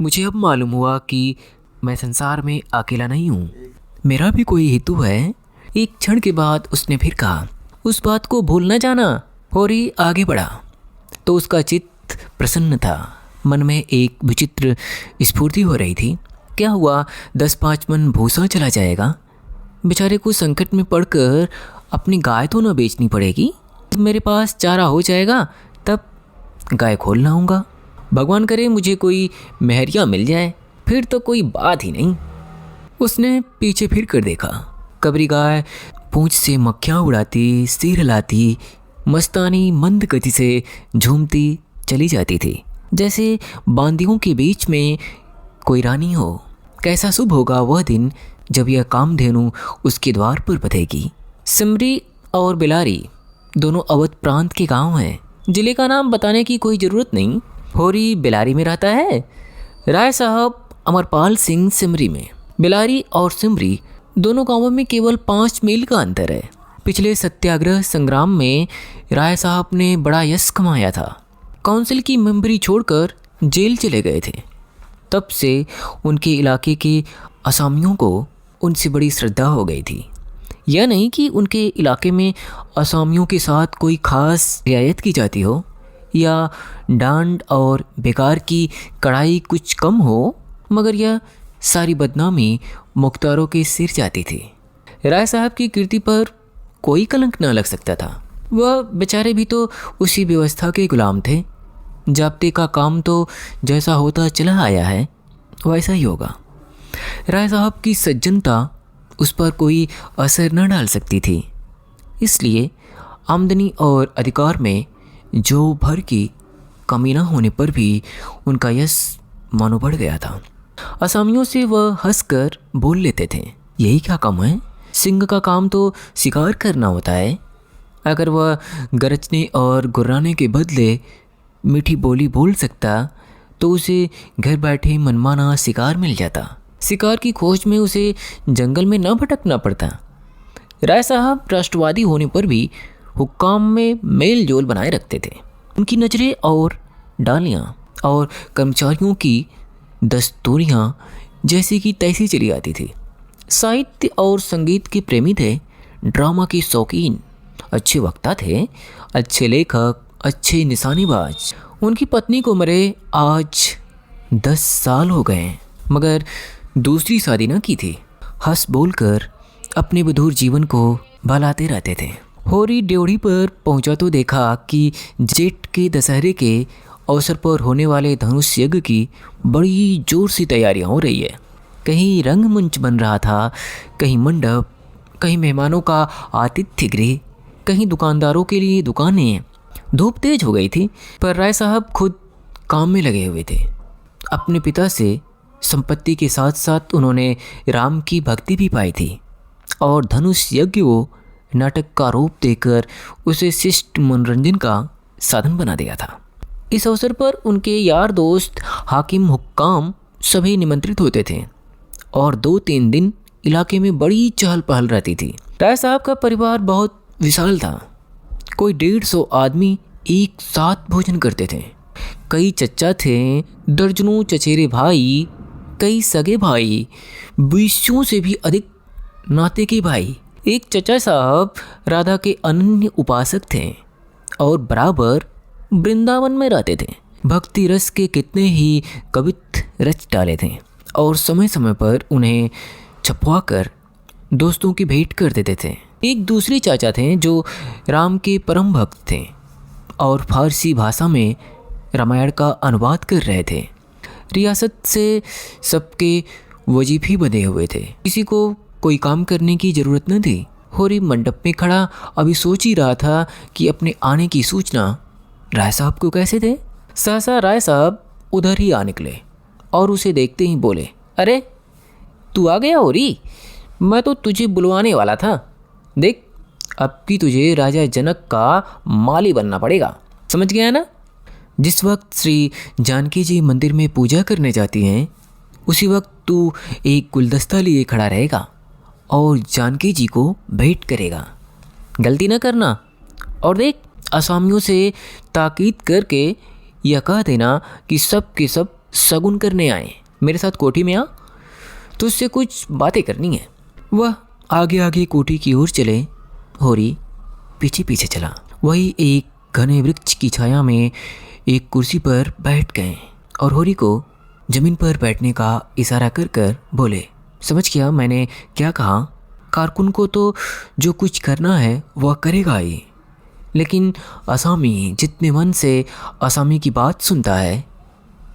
मुझे अब मालूम हुआ कि मैं संसार में अकेला नहीं हूँ, मेरा भी कोई हेतु है। एक क्षण के बाद उसने फिर कहा, उस बात को भूल न जाना। होरी आगे बढ़ा तो उसका चित्त प्रसन्न था। मन में एक विचित्र स्फूर्ति हो रही थी। क्या हुआ, 10-5 मन भूसा चला जाएगा। बेचारे को संकट में पड़कर अपनी गाय तो न बेचनी पड़ेगी। मेरे पास चारा हो जाएगा तब गाय खोल लाऊंगा। भगवान करे मुझे कोई मेहरिया मिल जाए, फिर तो कोई बात ही नहीं। उसने पीछे फिर कर देखा। कबरी गाय पूंछ से मक्खियाँ उड़ाती, सिर हिलाती, मस्तानी मंद गति से झूमती चली जाती थी, जैसे बांदियों के बीच में कोई रानी हो। कैसा शुभ होगा वह दिन जब यह कामधेनु उसके द्वार पर बधेगी। सिमरी और बिलारी दोनों अवध प्रांत के गांव हैं। जिले का नाम बताने की कोई ज़रूरत नहीं। होरी बिलारी में रहता है, राय साहब अमरपाल सिंह सिमरी में। बिलारी और सिमरी दोनों गांवों में केवल 5 मील का अंतर है। पिछले सत्याग्रह संग्राम में राय साहब ने बड़ा यश कमाया था। काउंसिल की मेंबरी छोड़कर जेल चले गए थे। तब से उनके इलाके के असामियों को उनसे बड़ी श्रद्धा हो गई थी। यह नहीं कि उनके इलाके में असामियों के साथ कोई खास रियायत की जाती हो या डांड और बेकार की कड़ाई कुछ कम हो, मगर यह सारी बदनामी मुख्तारों के सिर जाती थी। राय साहब की कीर्ति पर कोई कलंक न लग सकता था। वह बेचारे भी तो उसी व्यवस्था के गुलाम थे। जाब्ते का काम तो जैसा होता चला आया है वैसा ही होगा। राय साहब की सज्जनता उस पर कोई असर न डाल सकती थी। इसलिए आमदनी और अधिकार में जो भर की कमी न होने पर भी उनका यश मानो बढ़ गया था। असामियों से वह हंसकर बोल लेते थे, यही क्या कम है, सिंह का काम तो शिकार करना होता है। अगर वह गरजने और गुर्राने के बदले मीठी बोली बोल सकता तो उसे घर बैठे मनमाना शिकार मिल जाता। शिकार की खोज में उसे जंगल में न भटकना पड़ता। राय साहब राष्ट्रवादी होने पर भी हुक्काम में मेल जोल बनाए रखते थे। उनकी नजरें और डालियाँ और कर्मचारियों की दस्तूरियाँ जैसी की तैसी चली आती थी। साहित्य और संगीत के प्रेमी थे, ड्रामा के शौकीन, अच्छे वक्ता थे, अच्छे लेखक, अच्छे निशानेबाज। उनकी पत्नी को मरे आज 10 साल हो गए मगर दूसरी शादी न की थी। हंस बोलकर अपने मधुर जीवन को बहलाते रहते थे। होरी ड्योढ़ी पर पहुंचा तो देखा कि जेठ के दशहरे के अवसर पर होने वाले धनुष यज्ञ की बड़ी जोर से तैयारियां हो रही है। कहीं रंगमंच बन रहा था, कहीं मंडप, कहीं मेहमानों का आतिथ्य गृह, कहीं दुकानदारों के लिए दुकानें। धूप तेज हो गई थी पर राय साहब खुद काम में लगे हुए थे। अपने पिता से संपत्ति के साथ साथ उन्होंने राम की भक्ति भी पाई थी और धनुष यज्ञ को नाटक का रूप देकर उसे शिष्ट मनोरंजन का साधन बना दिया था। इस अवसर पर उनके यार दोस्त, हाकिम, हुक्काम सभी निमंत्रित होते थे और 2-3 दिन इलाके में बड़ी चहल पहल रहती थी। राय साहब का परिवार बहुत विशाल था। कोई 150 आदमी एक साथ भोजन करते थे। कई चच्चा थे, दर्जनों चचेरे भाई, कई सगे भाई, 20 से भी अधिक नाते के भाई। एक चचा साहब राधा के अनन्य उपासक थे और बराबर वृंदावन में रहते थे। भक्ति रस के कितने ही कवित रच डाले थे और समय समय पर उन्हें छपवा कर दोस्तों की भेंट कर देते थे। एक दूसरे चाचा थे जो राम के परम भक्त थे और फारसी भाषा में रामायण का अनुवाद कर रहे थे। रियासत से सबके वजीफे बंधे हुए थे। किसी को कोई काम करने की ज़रूरत न थी। होरी मंडप में खड़ा अभी सोच ही रहा था कि अपने आने की सूचना राय साहब को कैसे दे। सहसा राय साहब उधर ही आ निकले और उसे देखते ही बोले, अरे तू आ गया होरी, मैं तो तुझे बुलवाने वाला था। देख, अब की तुझे राजा जनक का माली बनना पड़ेगा, समझ गया ना। जिस वक्त श्री जानकी जी मंदिर में पूजा करने जाती हैं उसी वक्त तू एक गुलदस्ता लिए खड़ा रहेगा और जानकी जी को भेंट करेगा। गलती न करना। और देख, असामियों से ताकीद करके यह कह देना कि सब के सब शगुन करने आए। मेरे साथ कोठी में आ, तुझसे कुछ बातें करनी है। वह आगे आगे कोठी की ओर चले, होरी पीछे पीछे चला। वही एक घने वृक्ष की छाया में एक कुर्सी पर बैठ गए और होरी को जमीन पर बैठने का इशारा कर कर बोले, समझ गया मैंने क्या कहा। कारकुन को तो जो कुछ करना है वह करेगा ही, लेकिन असामी जितने मन से असामी की बात सुनता है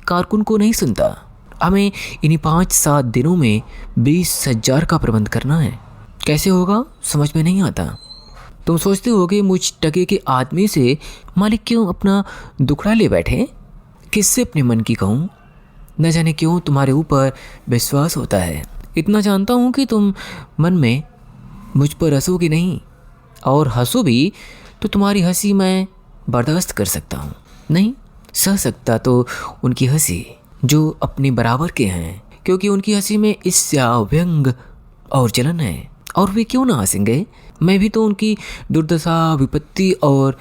कारकुन को नहीं सुनता। हमें इन्हीं 5-7 दिनों में 20,000 का प्रबंध करना है। कैसे होगा समझ में नहीं आता। तुम सोचते होगे मुझ टके के आदमी से मालिक क्यों अपना दुखड़ा ले बैठे। किससे अपने मन की कहूँ, न जाने क्यों तुम्हारे ऊपर विश्वास होता है। इतना जानता हूँ कि तुम मन में मुझ पर हंसोगे नहीं, और हंसो भी तो तुम्हारी हंसी मैं बर्दाश्त कर सकता हूँ, नहीं सह सकता तो उनकी हंसी जो अपने बराबर के हैं, क्योंकि उनकी हंसी में ईर्ष्या, व्यंग और जलन है। और वे क्यों ना हंसेंगे। मैं भी तो उनकी दुर्दशा, विपत्ति और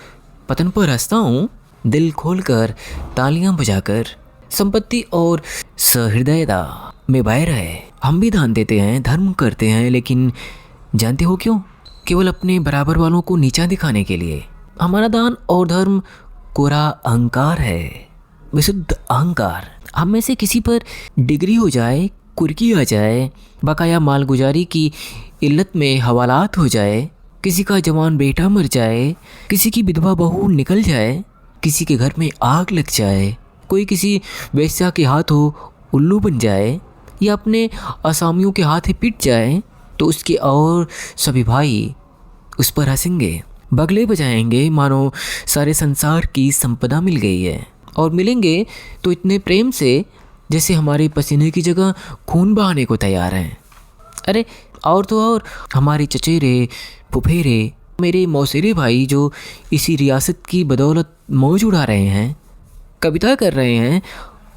पतन पर हंसता हूँ, दिल खोलकर, तालियां बजाकर। संपत्ति और सहृदयता में बैर है। हम भी दान देते हैं, धर्म करते हैं, लेकिन जानते हो क्यों? केवल अपने बराबर वालों को नीचा दिखाने के लिए। हमारा दान और धर्म कोरा अहंकार है, विशुद्ध अहंकार। हम में से किसी पर डिग्री हो जाए, कुर्की आ जाए, बकाया मालगुजारी की इल्लत में हवालात हो जाए, किसी का जवान बेटा मर जाए, किसी की विधवा बहू निकल जाए, किसी के घर में आग लग जाए, कोई किसी वेश्या के हाथों उल्लू बन जाए या अपने असामियों के हाथ पिट जाए, तो उसके और सभी भाई उस पर हंसेंगे, बगले बजाएंगे, मानो सारे संसार की संपदा मिल गई है। और मिलेंगे तो इतने प्रेम से जैसे हमारे पसीने की जगह खून बहाने को तैयार हैं। अरे और तो और हमारे चचेरे, फुफेरे, मेरे मौसेरे भाई जो इसी रियासत की बदौलत मौज उड़ा रहे हैं, कविता कर रहे हैं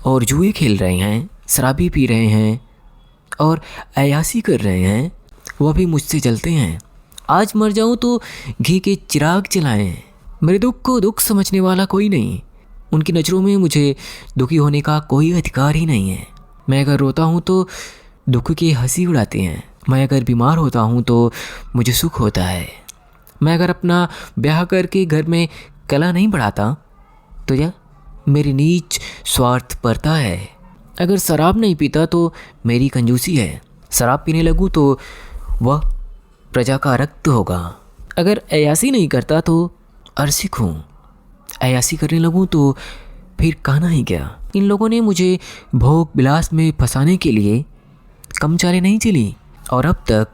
और जुए खेल रहे हैं, शराबी पी रहे हैं और अयासी कर रहे हैं, वह भी मुझसे जलते हैं। आज मर जाऊं तो घी के चिराग जलाएं। मेरे दुख को दुख समझने वाला कोई नहीं। उनकी नज़रों में मुझे दुखी होने का कोई अधिकार ही नहीं है। मैं अगर रोता हूँ तो दुख की हंसी उड़ाते हैं। मैं अगर बीमार होता हूँ तो मुझे सुख होता है। मैं अगर अपना ब्याह करके घर में कला नहीं बढ़ाता तो यह मेरी नीच स्वार्थ परता है। अगर शराब नहीं पीता तो मेरी कंजूसी है, शराब पीने लगूँ तो वह प्रजा का रक्त होगा। अगर अयासी नहीं करता तो अरसिक हूँ, अयासी करने लगूँ तो फिर कहना ही क्या। इन लोगों ने मुझे भोग विलास में फंसाने के लिए कम चालें नहीं चली और अब तक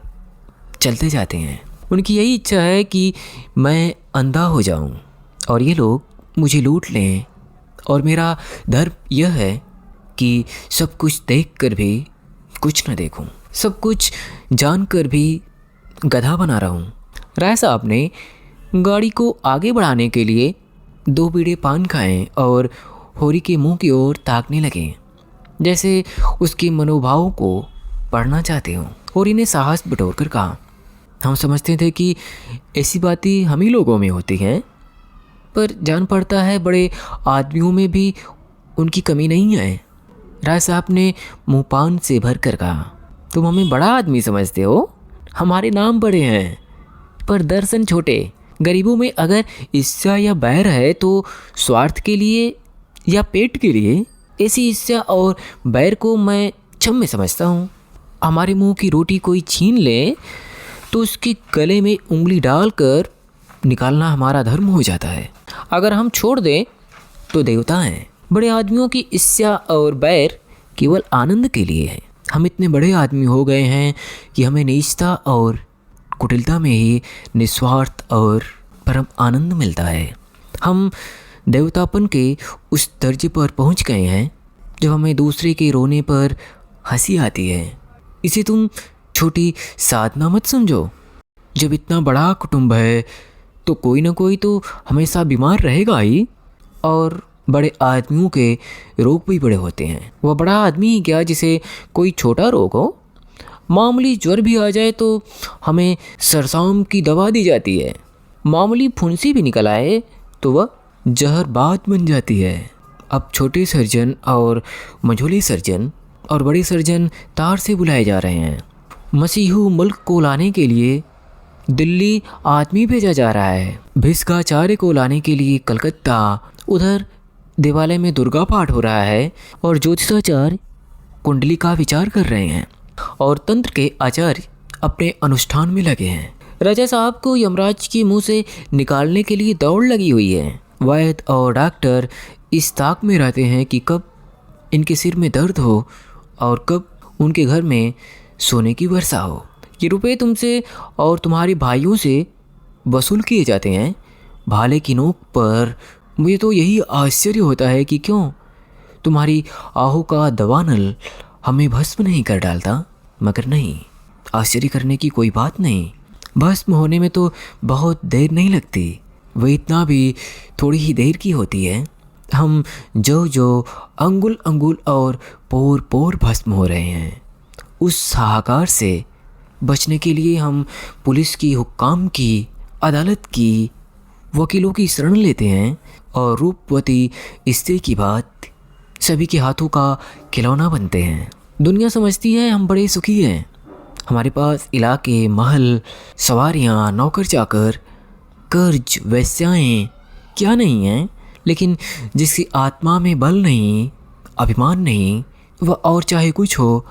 चलते जाते हैं। उनकी यही इच्छा है कि मैं अंधा हो जाऊं और ये लोग मुझे लूट लें, और मेरा धर्म यह है कि सब कुछ देखकर भी कुछ न देखूं, सब कुछ जानकर भी गधा बना रहा हूँ। राय साहब ने गाड़ी को आगे बढ़ाने के लिए 2 बीड़े पान खाए और होरी के मुंह की ओर ताकने लगे, जैसे उसके मनोभावों को पढ़ना चाहते हो। होरी ने साहस बटोर कर कहा, हम समझते थे कि ऐसी बातें हम ही लोगों में होती हैं, पर जान पड़ता है बड़े आदमियों में भी उनकी कमी नहीं है। राय साहब ने मुँह पान से भर कर कहा, तुम हमें बड़ा आदमी समझते हो, हमारे नाम बड़े हैं पर दर्शन छोटे। गरीबों में अगर ईर्ष्या या बैर है तो स्वार्थ के लिए या पेट के लिए। ऐसी ईर्ष्या और बैर को मैं क्षम्य समझता हूँ। हमारे मुंह की रोटी कोई छीन ले तो उसके गले में उंगली डालकर निकालना हमारा धर्म हो जाता है। अगर हम छोड़ दें तो देवता हैं। बड़े आदमियों की ईर्ष्या और बैर केवल आनंद के लिए है। हम इतने बड़े आदमी हो गए हैं कि हमें नीचता और कुटिलता में ही निस्वार्थ और परम आनंद मिलता है। हम देवतापन के उस दर्जे पर पहुंच गए हैं जब हमें दूसरे के रोने पर हंसी आती है। इसे तुम छोटी साधना मत समझो। जब इतना बड़ा कुटुंब है तो कोई ना कोई तो हमेशा बीमार रहेगा ही, और बड़े आदमियों के रोग भी बड़े होते हैं। वह बड़ा आदमी ही क्या जिसे कोई छोटा रोग हो। मामूली ज्वर भी आ जाए तो हमें सरसाम की दवा दी जाती है। मामूली फुंसी भी निकल आए तो वह जहरबाद बन जाती है। अब छोटे सर्जन और मझोले सर्जन और बड़े सर्जन तार से बुलाए जा रहे हैं। मसीहू मुल्क को लाने के लिए दिल्ली आदमी भेजा जा रहा है, भिस्काचार्य को लाने के लिए कलकत्ता। उधर देवालय में दुर्गा पाठ हो रहा है और ज्योतिषाचार्य कुंडली का विचार कर रहे हैं और तंत्र के आचार्य अपने अनुष्ठान में लगे हैं। राजा साहब को यमराज के मुंह से निकालने के लिए दौड़ लगी हुई है। वैद्य और डॉक्टर इस ताक में रहते हैं कि कब इनके सिर में दर्द हो और कब उनके घर में सोने की वर्षा हो। ये रुपए तुमसे और तुम्हारे भाइयों से वसूल किए जाते हैं भाले की नोक पर। मुझे तो यही आश्चर्य होता है कि क्यों तुम्हारी आहू का दवानल हमें भस्म नहीं कर डालता। मगर नहीं, आश्चर्य करने की कोई बात नहीं। भस्म होने में तो बहुत देर नहीं लगती, वह इतना भी थोड़ी ही देर की होती है। हम जो जो अंगुल अंगुल और पोर पोर भस्म हो रहे हैं, उस हाहाकार से बचने के लिए हम पुलिस की, हुक्काम की, अदालत की, वकीलों की शरण लेते हैं और रूपवती स्त्री की बात सभी के हाथों का खिलौना बनते हैं। दुनिया समझती है हम बड़े सुखी हैं। हमारे पास इलाके, महल, सवारियाँ, नौकर चाकर, कर्ज, वेश्याएँ क्या नहीं हैं। लेकिन जिसकी आत्मा में बल नहीं, अभिमान नहीं, वह और चाहे कुछ हो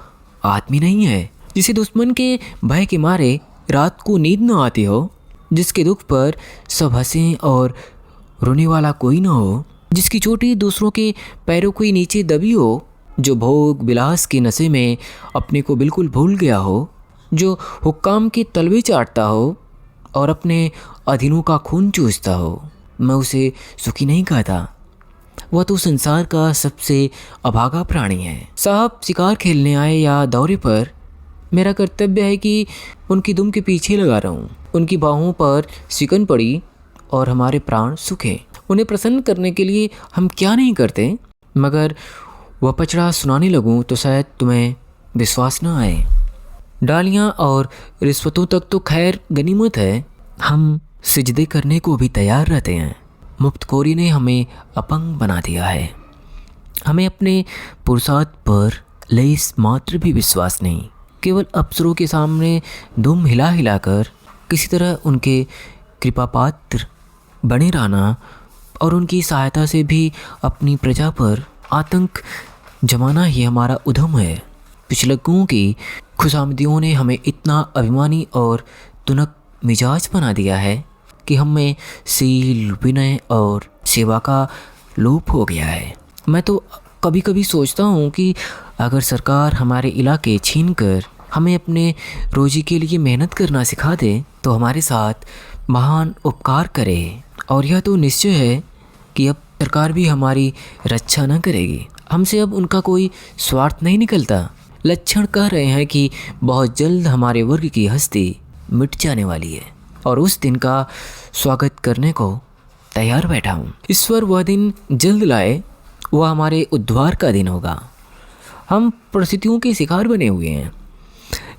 आदमी नहीं है। जिसे दुश्मन के भय के मारे रात को नींद न आती हो, जिसके दुख पर सब हंसें और रोने वाला कोई न हो, जिसकी चोटी दूसरों के पैरों के नीचे दबी हो, जो भोग विलास के नशे में अपने को बिल्कुल भूल गया हो, जो हुक्काम के तलवे चाटता हो और अपने अधीनों का खून चूसता हो, मैं उसे सुखी नहीं कहता। वह तो संसार का सबसे अभागा प्राणी है। साहब शिकार खेलने आए या दौरे पर, मेरा कर्तव्य है कि उनकी दुम के पीछे लगा रहूं। उनकी बाहों पर सिकन पड़ी और हमारे प्राण सूखे। उन्हें प्रसन्न करने के लिए हम क्या नहीं करते। मगर वह पचड़ा सुनाने लगूं तो शायद तुम्हें विश्वास न आए। डालियाँ और रिश्वतों तक तो खैर गनीमत है, हम सिजदे करने को भी तैयार रहते हैं। मुफ्तखोरी ने हमें अपंग बना दिया है। हमें अपने पुरुषार्थ पर लेस मात्र भी विश्वास नहीं। केवल अफसरों के सामने दुम हिला हिलाकर किसी तरह उनके कृपापात्र बने रहना और उनकी सहायता से भी अपनी प्रजा पर आतंक जमाना ही हमारा उद्यम है। पिछलग्गुओं की खुशामदियों ने हमें इतना अभिमानी और तुनक मिजाज बना दिया है कि हम में सील, विनय और सेवा का लोप हो गया है। मैं तो कभी कभी सोचता हूँ कि अगर सरकार हमारे इलाके छीन कर हमें अपने रोजी के लिए मेहनत करना सिखा दे तो हमारे साथ महान उपकार करे। और यह तो निश्चय है कि अब सरकार भी हमारी रक्षा न करेगी। हमसे अब उनका कोई स्वार्थ नहीं निकलता। लक्षण कह रहे हैं कि बहुत जल्द हमारे वर्ग की हस्ती मिट जाने वाली है और उस दिन का स्वागत करने को तैयार बैठा हूँ। ईश्वर वह दिन जल्द लाए, वह हमारे उद्धार का दिन होगा। हम परिस्थितियों के शिकार बने हुए हैं।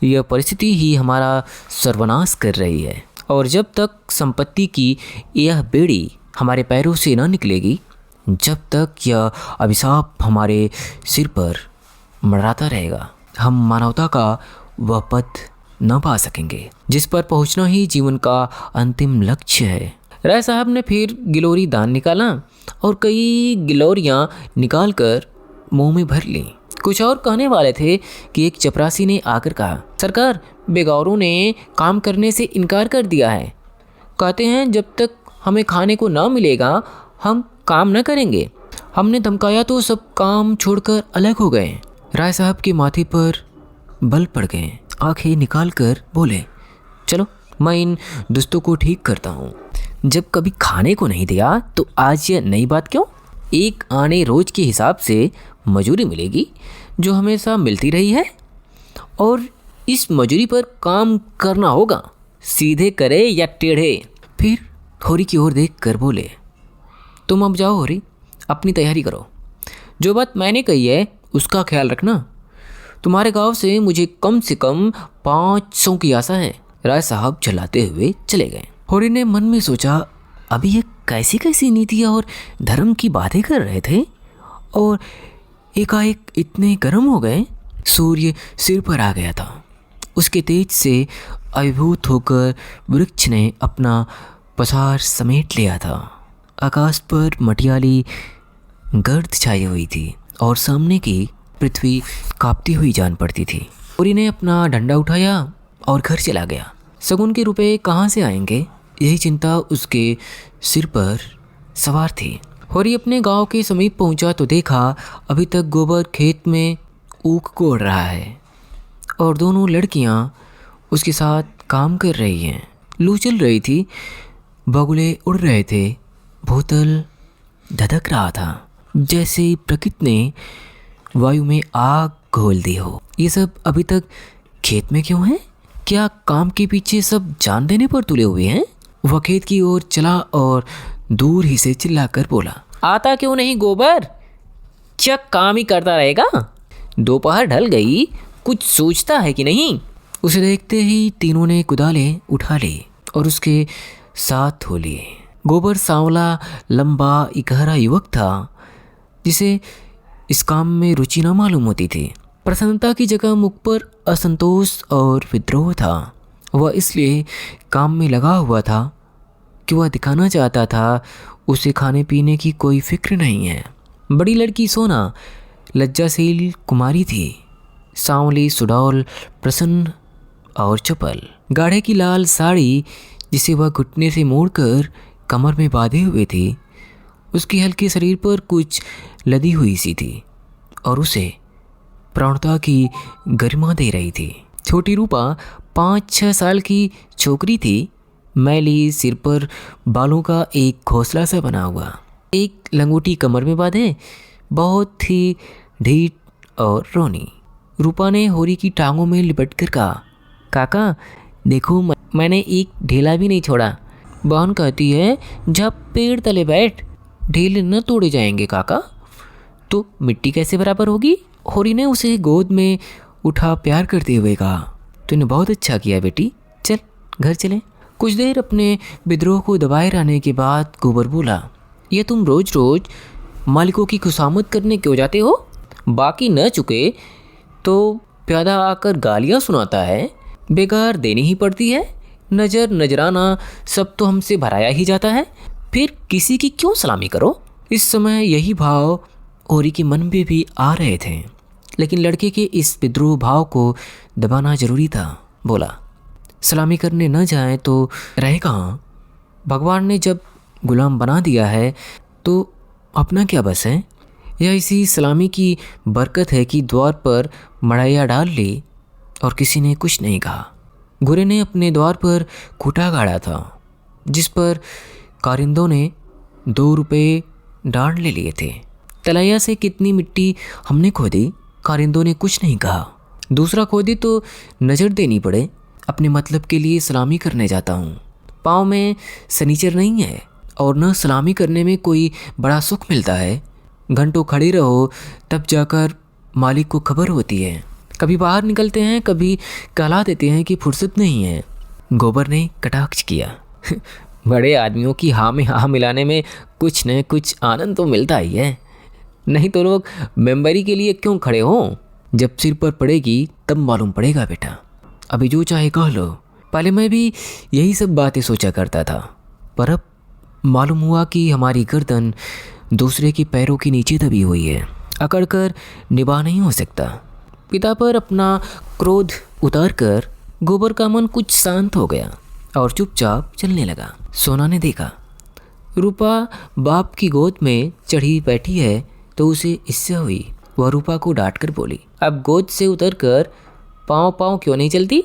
यह परिस्थिति ही हमारा सर्वनाश कर रही है और जब तक संपत्ति की यह बेड़ी हमारे पैरों से न निकलेगी, जब तक यह अभिशाप हमारे सिर पर मंडराता रहेगा, हम मानवता का वह पद न पा सकेंगे जिस पर पहुंचना ही जीवन का अंतिम लक्ष्य है। राय साहब ने फिर गिलोरी दान निकाला और कई गिलोरियां निकालकर मुंह में भर ली। कुछ और कहने वाले थे कि एक चपरासी ने आकर कहा, सरकार, बेगौरों ने काम करने से इनकार कर दिया है। कहते हैं जब तक हमें खाने को ना मिलेगा हम काम न करेंगे। हमने धमकाया तो सब काम छोड़कर अलग हो गए। राय साहब के माथे पर बल पड़ गए। आंखें निकाल कर बोले, चलो मैं इन दुस्तों को ठीक करता हूँ। जब कभी खाने को नहीं दिया तो आज यह नई बात क्यों? एक आने रोज के हिसाब से मजूरी मिलेगी जो हमेशा मिलती रही है और इस मजूरी पर काम करना होगा, सीधे करे या टेढ़े। फिर होरी की ओर देख कर बोले, तुम अब जाओ होरी, अपनी तैयारी करो। जो बात मैंने कही है उसका ख्याल रखना। तुम्हारे गांव से मुझे कम से कम 500 की आशा है। राय साहब चलाते हुए चले गए। होरी ने मन में सोचा, अभी ये कैसी कैसी नीतियाँ और धर्म की बातें कर रहे थे और एकाएक इतने गर्म हो गए। सूर्य सिर पर आ गया था। उसके तेज से अभिभूत होकर वृक्ष ने अपना पसार समेट लिया था। आकाश पर मटियाली गर्द छाई हुई थी और सामने की पृथ्वी कांपती हुई जान पड़ती थी। होरी ने अपना डंडा उठाया और घर चला गया। शगुन के रुपए कहाँ से आएंगे, यही चिंता उसके सिर पर सवार थी। होरी अपने गांव के समीप पहुंचा तो देखा अभी तक गोबर खेत में ऊख कोड़ रहा है और दोनों लड़कियां उसके साथ काम कर रही हैं। लू चल रही थी, बगुले उड़ रहे थे, बोतल धधक रहा था जैसे प्रकृति ने वायु में आग घोल दी हो। ये सब अभी तक खेत में क्यों है? क्या काम के पीछे सब जान देने पर तुले हुए हैं? वह खेत की ओर चला और दूर ही से चिल्लाकर बोला, आता क्यों नहीं गोबर? चक काम ही करता रहेगा। दोपहर ढल गई, कुछ सोचता है कि नहीं? उसे देखते ही तीनों ने कुदालें उठा ली और उसके साथ धो लिए। गोबर सांवला, लंबा, इकहरा युवक था जिसे इस काम में रुचि न मालूम होती थी। प्रसन्नता की जगह मुख पर असंतोष और विद्रोह था। वह इसलिए काम में लगा हुआ था कि वह दिखाना चाहता था उसे खाने पीने की कोई फिक्र नहीं है। बड़ी लड़की सोना लज्जाशील कुमारी थी, सांवली, सुडौल, प्रसन्न और चपल। गाढ़े की लाल साड़ी जिसे वह घुटने से मोड़कर कमर में बांधे हुए थी, उसके हल्के शरीर पर कुछ लदी हुई सी थी और उसे प्रौढ़ता की गरिमा दे रही थी। छोटी रूपा 5-6 साल की छोकरी थी, मैली, सिर पर बालों का एक घोंसला सा बना हुआ, एक लंगोटी कमर में बांधे, बहुत ही ढीठ और रोनी। रूपा ने होरी की टांगों में लिपट कर कहा, काका देखो मैंने एक ढेला भी नहीं छोड़ा। बहन कहती है जब पेड़ तले बैठ, ढेले न तोड़े जाएंगे काका, तो मिट्टी कैसे बराबर होगी? होरी ने उसे गोद में उठा प्यार करते हुए कहा, तूने बहुत अच्छा किया बेटी, चल घर चलें। कुछ देर अपने विद्रोह को दबाए रहने के बाद गोबर बोला, ये तुम रोज रोज मालिकों की खुशामद करने क्यों जाते हो? बाकी न चुके तो प्यादा आकर गालियाँ सुनाता है, बेकार देनी ही पड़ती है। नज़र नजराना सब तो हमसे भराया ही जाता है, फिर किसी की क्यों सलामी करो? इस समय यही भाव होरी के मन में भी आ रहे थे, लेकिन लड़के के इस विद्रोह भाव को दबाना जरूरी था। बोला, सलामी करने न जाए तो रहे कहाँ? भगवान ने जब गुलाम बना दिया है तो अपना क्या बस है? यह इसी सलामी की बरकत है कि द्वार पर मड़ैया डाल ली और किसी ने कुछ नहीं कहा। गोरे ने अपने द्वार पर खूंटा गाड़ा था, जिस पर कारिंदों ने 2 रुपये डांड ले लिए थे। तलैया से कितनी मिट्टी हमने खोदी, कारिंदों ने कुछ नहीं कहा। दूसरा खोदी तो नज़र देनी पड़े। अपने मतलब के लिए सलामी करने जाता हूँ। पाँव में सनीचर नहीं है और न सलामी करने में कोई बड़ा सुख मिलता है। घंटों खड़े रहो तब जाकर मालिक को खबर होती है। कभी बाहर निकलते हैं, कभी कहला देते हैं कि फुर्सत नहीं है। गोबर ने कटाक्ष किया। बड़े आदमियों की हाँ में हाँ मिलाने में कुछ न कुछ आनंद तो मिलता ही है, नहीं तो लोग मेंबरी के लिए क्यों खड़े हों? जब सिर पर पड़ेगी तब मालूम पड़ेगा बेटा। अभी जो चाहे कह लो। पहले मैं भी यही सब बातें सोचा करता था, पर अब मालूम हुआ कि हमारी गर्दन दूसरे के पैरों के नीचे दबी हुई है, अकड़कर निभा नहीं हो सकता। पिता पर अपना क्रोध उतार कर गोबर का मन कुछ शांत हो गया और चुपचाप चलने लगा। सोना ने देखा रूपा बाप की गोद में चढ़ी बैठी है तो उसे इससे हुई। वह रूपा को डांट कर बोली, अब गोद से उतरकर पाँव पाँव क्यों नहीं चलती?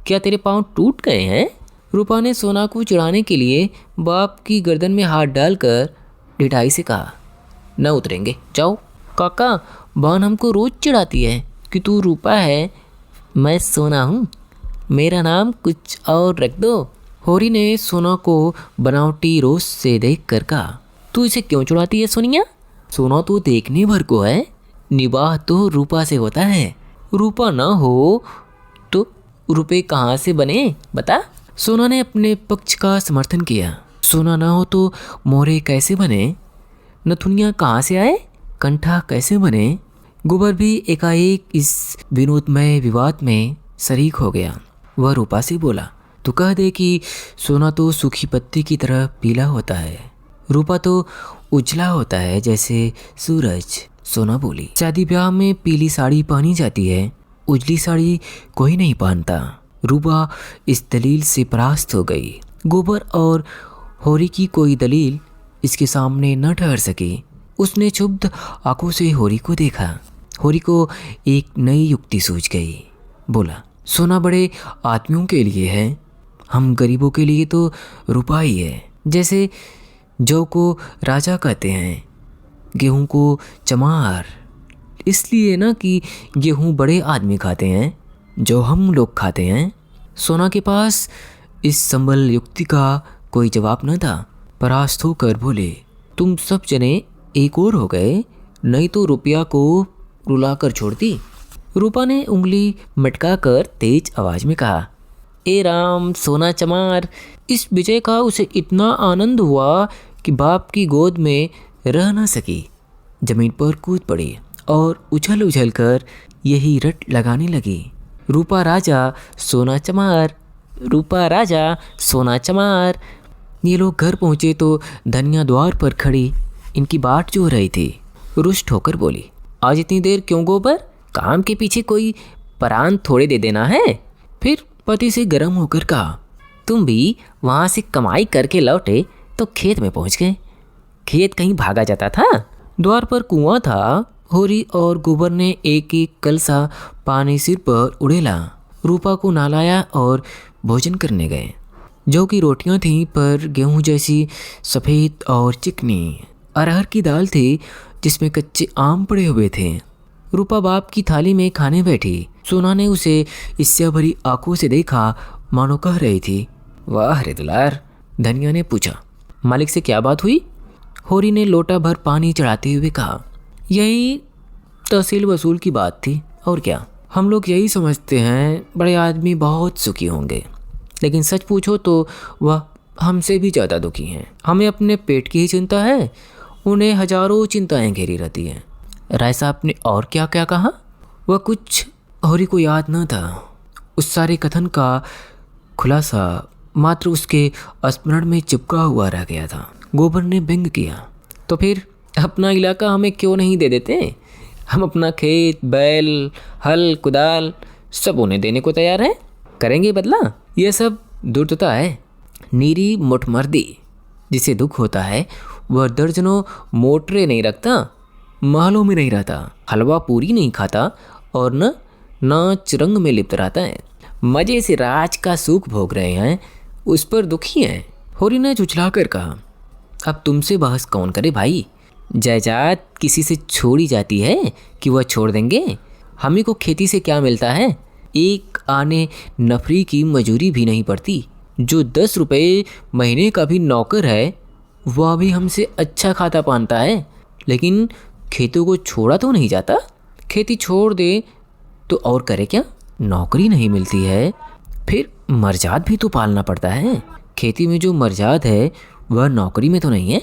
क्या तेरे पाँव टूट गए हैं? रूपा ने सोना को चिढ़ाने के लिए बाप की गर्दन में हाथ डालकर ढिठाई से कहा, न उतरेंगे, जाओ। काका, बहन हमको रोज चिढ़ाती है कि तू रूपा है, मैं सोना हूँ, मेरा नाम कुछ और रख दो। होरी ने सोना को बनावटी रोज से देख कर कहा, तू इसे क्यों चिढ़ाती है सोनिया? सोना तो देखने भर को है, निवाह तो रूपा से होता है। रूपा ना हो तो रुपए कहाँ से बने बता? सोना ने अपने पक्ष का समर्थन किया। सोना ना हो तो मोरे कैसे बने? नथुनिया कहाँ से आए? कंठा कैसे बने? गोबर भी एकाएक इस विनोदमय विवाद में शरीक हो गया। वह रूपा से बोला, तू कह दे कि सोना तो सूखी पत्ती की तरह पीला होता है, रूपा तो उजला होता है जैसे सूरज। सोना बोली, शादी ब्याह में पीली साड़ी पहनी जाती है, उजली साड़ी कोई नहीं पहनता। रूपा इस दलील से परास्त हो गई। गोबर और होरी की कोई दलील इसके सामने न ठहर सकी। उसने क्षुब्ध आंखों से होरी को देखा। होरी को एक नई युक्ति सूझ गई। बोला, सोना बड़े आदमियों के लिए है, हम गरीबों के लिए तो रूपा ही है। जैसे जौ को राजा कहते हैं, गेहूं को चमार, इसलिए ना कि गेहूं बड़े आदमी खाते हैं, जो हम लोग खाते हैं। सोना के पास इस संबल युक्ति का कोई जवाब न था। परास्त होकर बोले, तुम सब जने एक और हो गए, नहीं तो रुपया को रुला कर छोड़ती। रूपा ने उंगली मटका कर तेज आवाज में कहा, ए राम सोना चमार। इस विजय का उसे इतना आनंद हुआ कि बाप की गोद में रह न सकी, जमीन पर कूद पड़ी और उछल उछल कर यही रट लगाने लगी, रूपा राजा सोना चमार, रूपा राजा सोना चमार। ये लोग घर पहुँचे तो धनिया द्वार पर खड़ी इनकी बाट जो रही थी। रुष्ट होकर बोली, आज इतनी देर क्यों गोबर? काम के पीछे कोई परान थोड़े दे देना है। फिर पति से गर्म होकर कहा, तुम भी वहाँ से कमाई करके लौटे तो खेत में पहुँच गए। खेत कहीं भागा जाता था? द्वार पर कुआं था। होरी और गोबर ने एक एक कलसा पानी सिर पर उड़ेला, रूपा को नहलाया और भोजन करने गए। जौ की रोटियां थीं पर गेहूं जैसी सफ़ेद और चिकनी। अरहर की दाल थी जिसमें कच्चे आम पड़े हुए थे। रूपा बाप की थाली में खाने बैठी। सोना ने उसे ईर्ष्या भरी आंखों से देखा, मानो कह रही थी, वाह रे दुलार। धनिया ने पूछा, मालिक से क्या बात हुई? होरी ने लोटा भर पानी चढ़ाते हुए कहा, यही तहसील वसूल की बात थी, और क्या। हम लोग यही समझते हैं बड़े आदमी बहुत सुखी होंगे, लेकिन सच पूछो तो वह हमसे भी ज़्यादा दुखी हैं। हमें अपने पेट की ही चिंता है, उन्हें हजारों चिंताएं घेरी रहती हैं। राय साहब ने और क्या क्या कहा? वह कुछ होरी को याद न था। उस सारे कथन का खुलासा मात्र उसके स्मरण में चिपका हुआ रह गया था। गोबर ने व्यंग किया, तो फिर अपना इलाका हमें क्यों नहीं दे देते? हम अपना खेत, बैल, हल, कुदाल सब उन्हें देने को तैयार हैं। करेंगे बदला। यह सब धूर्तता है, नीरी मुठमर्दी। जिसे दुख होता है वह दर्जनों मोटरें नहीं रखता, महलों में नहीं रहता, हलवा पूरी नहीं खाता और न नाच रंग में लिप्त रहता है। मजे से राज का सुख भोग रहे हैं, उस पर दुखी हैं। होरी ने झुठला कर कहा, अब तुमसे बहस कौन करे भाई? जायदाद किसी से छोड़ी जाती है कि वह छोड़ देंगे? हमें को खेती से क्या मिलता है? एक आने नफरी की मजूरी भी नहीं पड़ती। जो 10 रुपये महीने का भी नौकर है वह भी हमसे अच्छा खाता पानता है, लेकिन खेतों को छोड़ा तो नहीं जाता। खेती छोड़ दे तो और करे क्या? नौकरी नहीं मिलती है, फिर मर्जाद भी तो पालना पड़ता है। खेती में जो मर्जाद है वह नौकरी में तो नहीं है।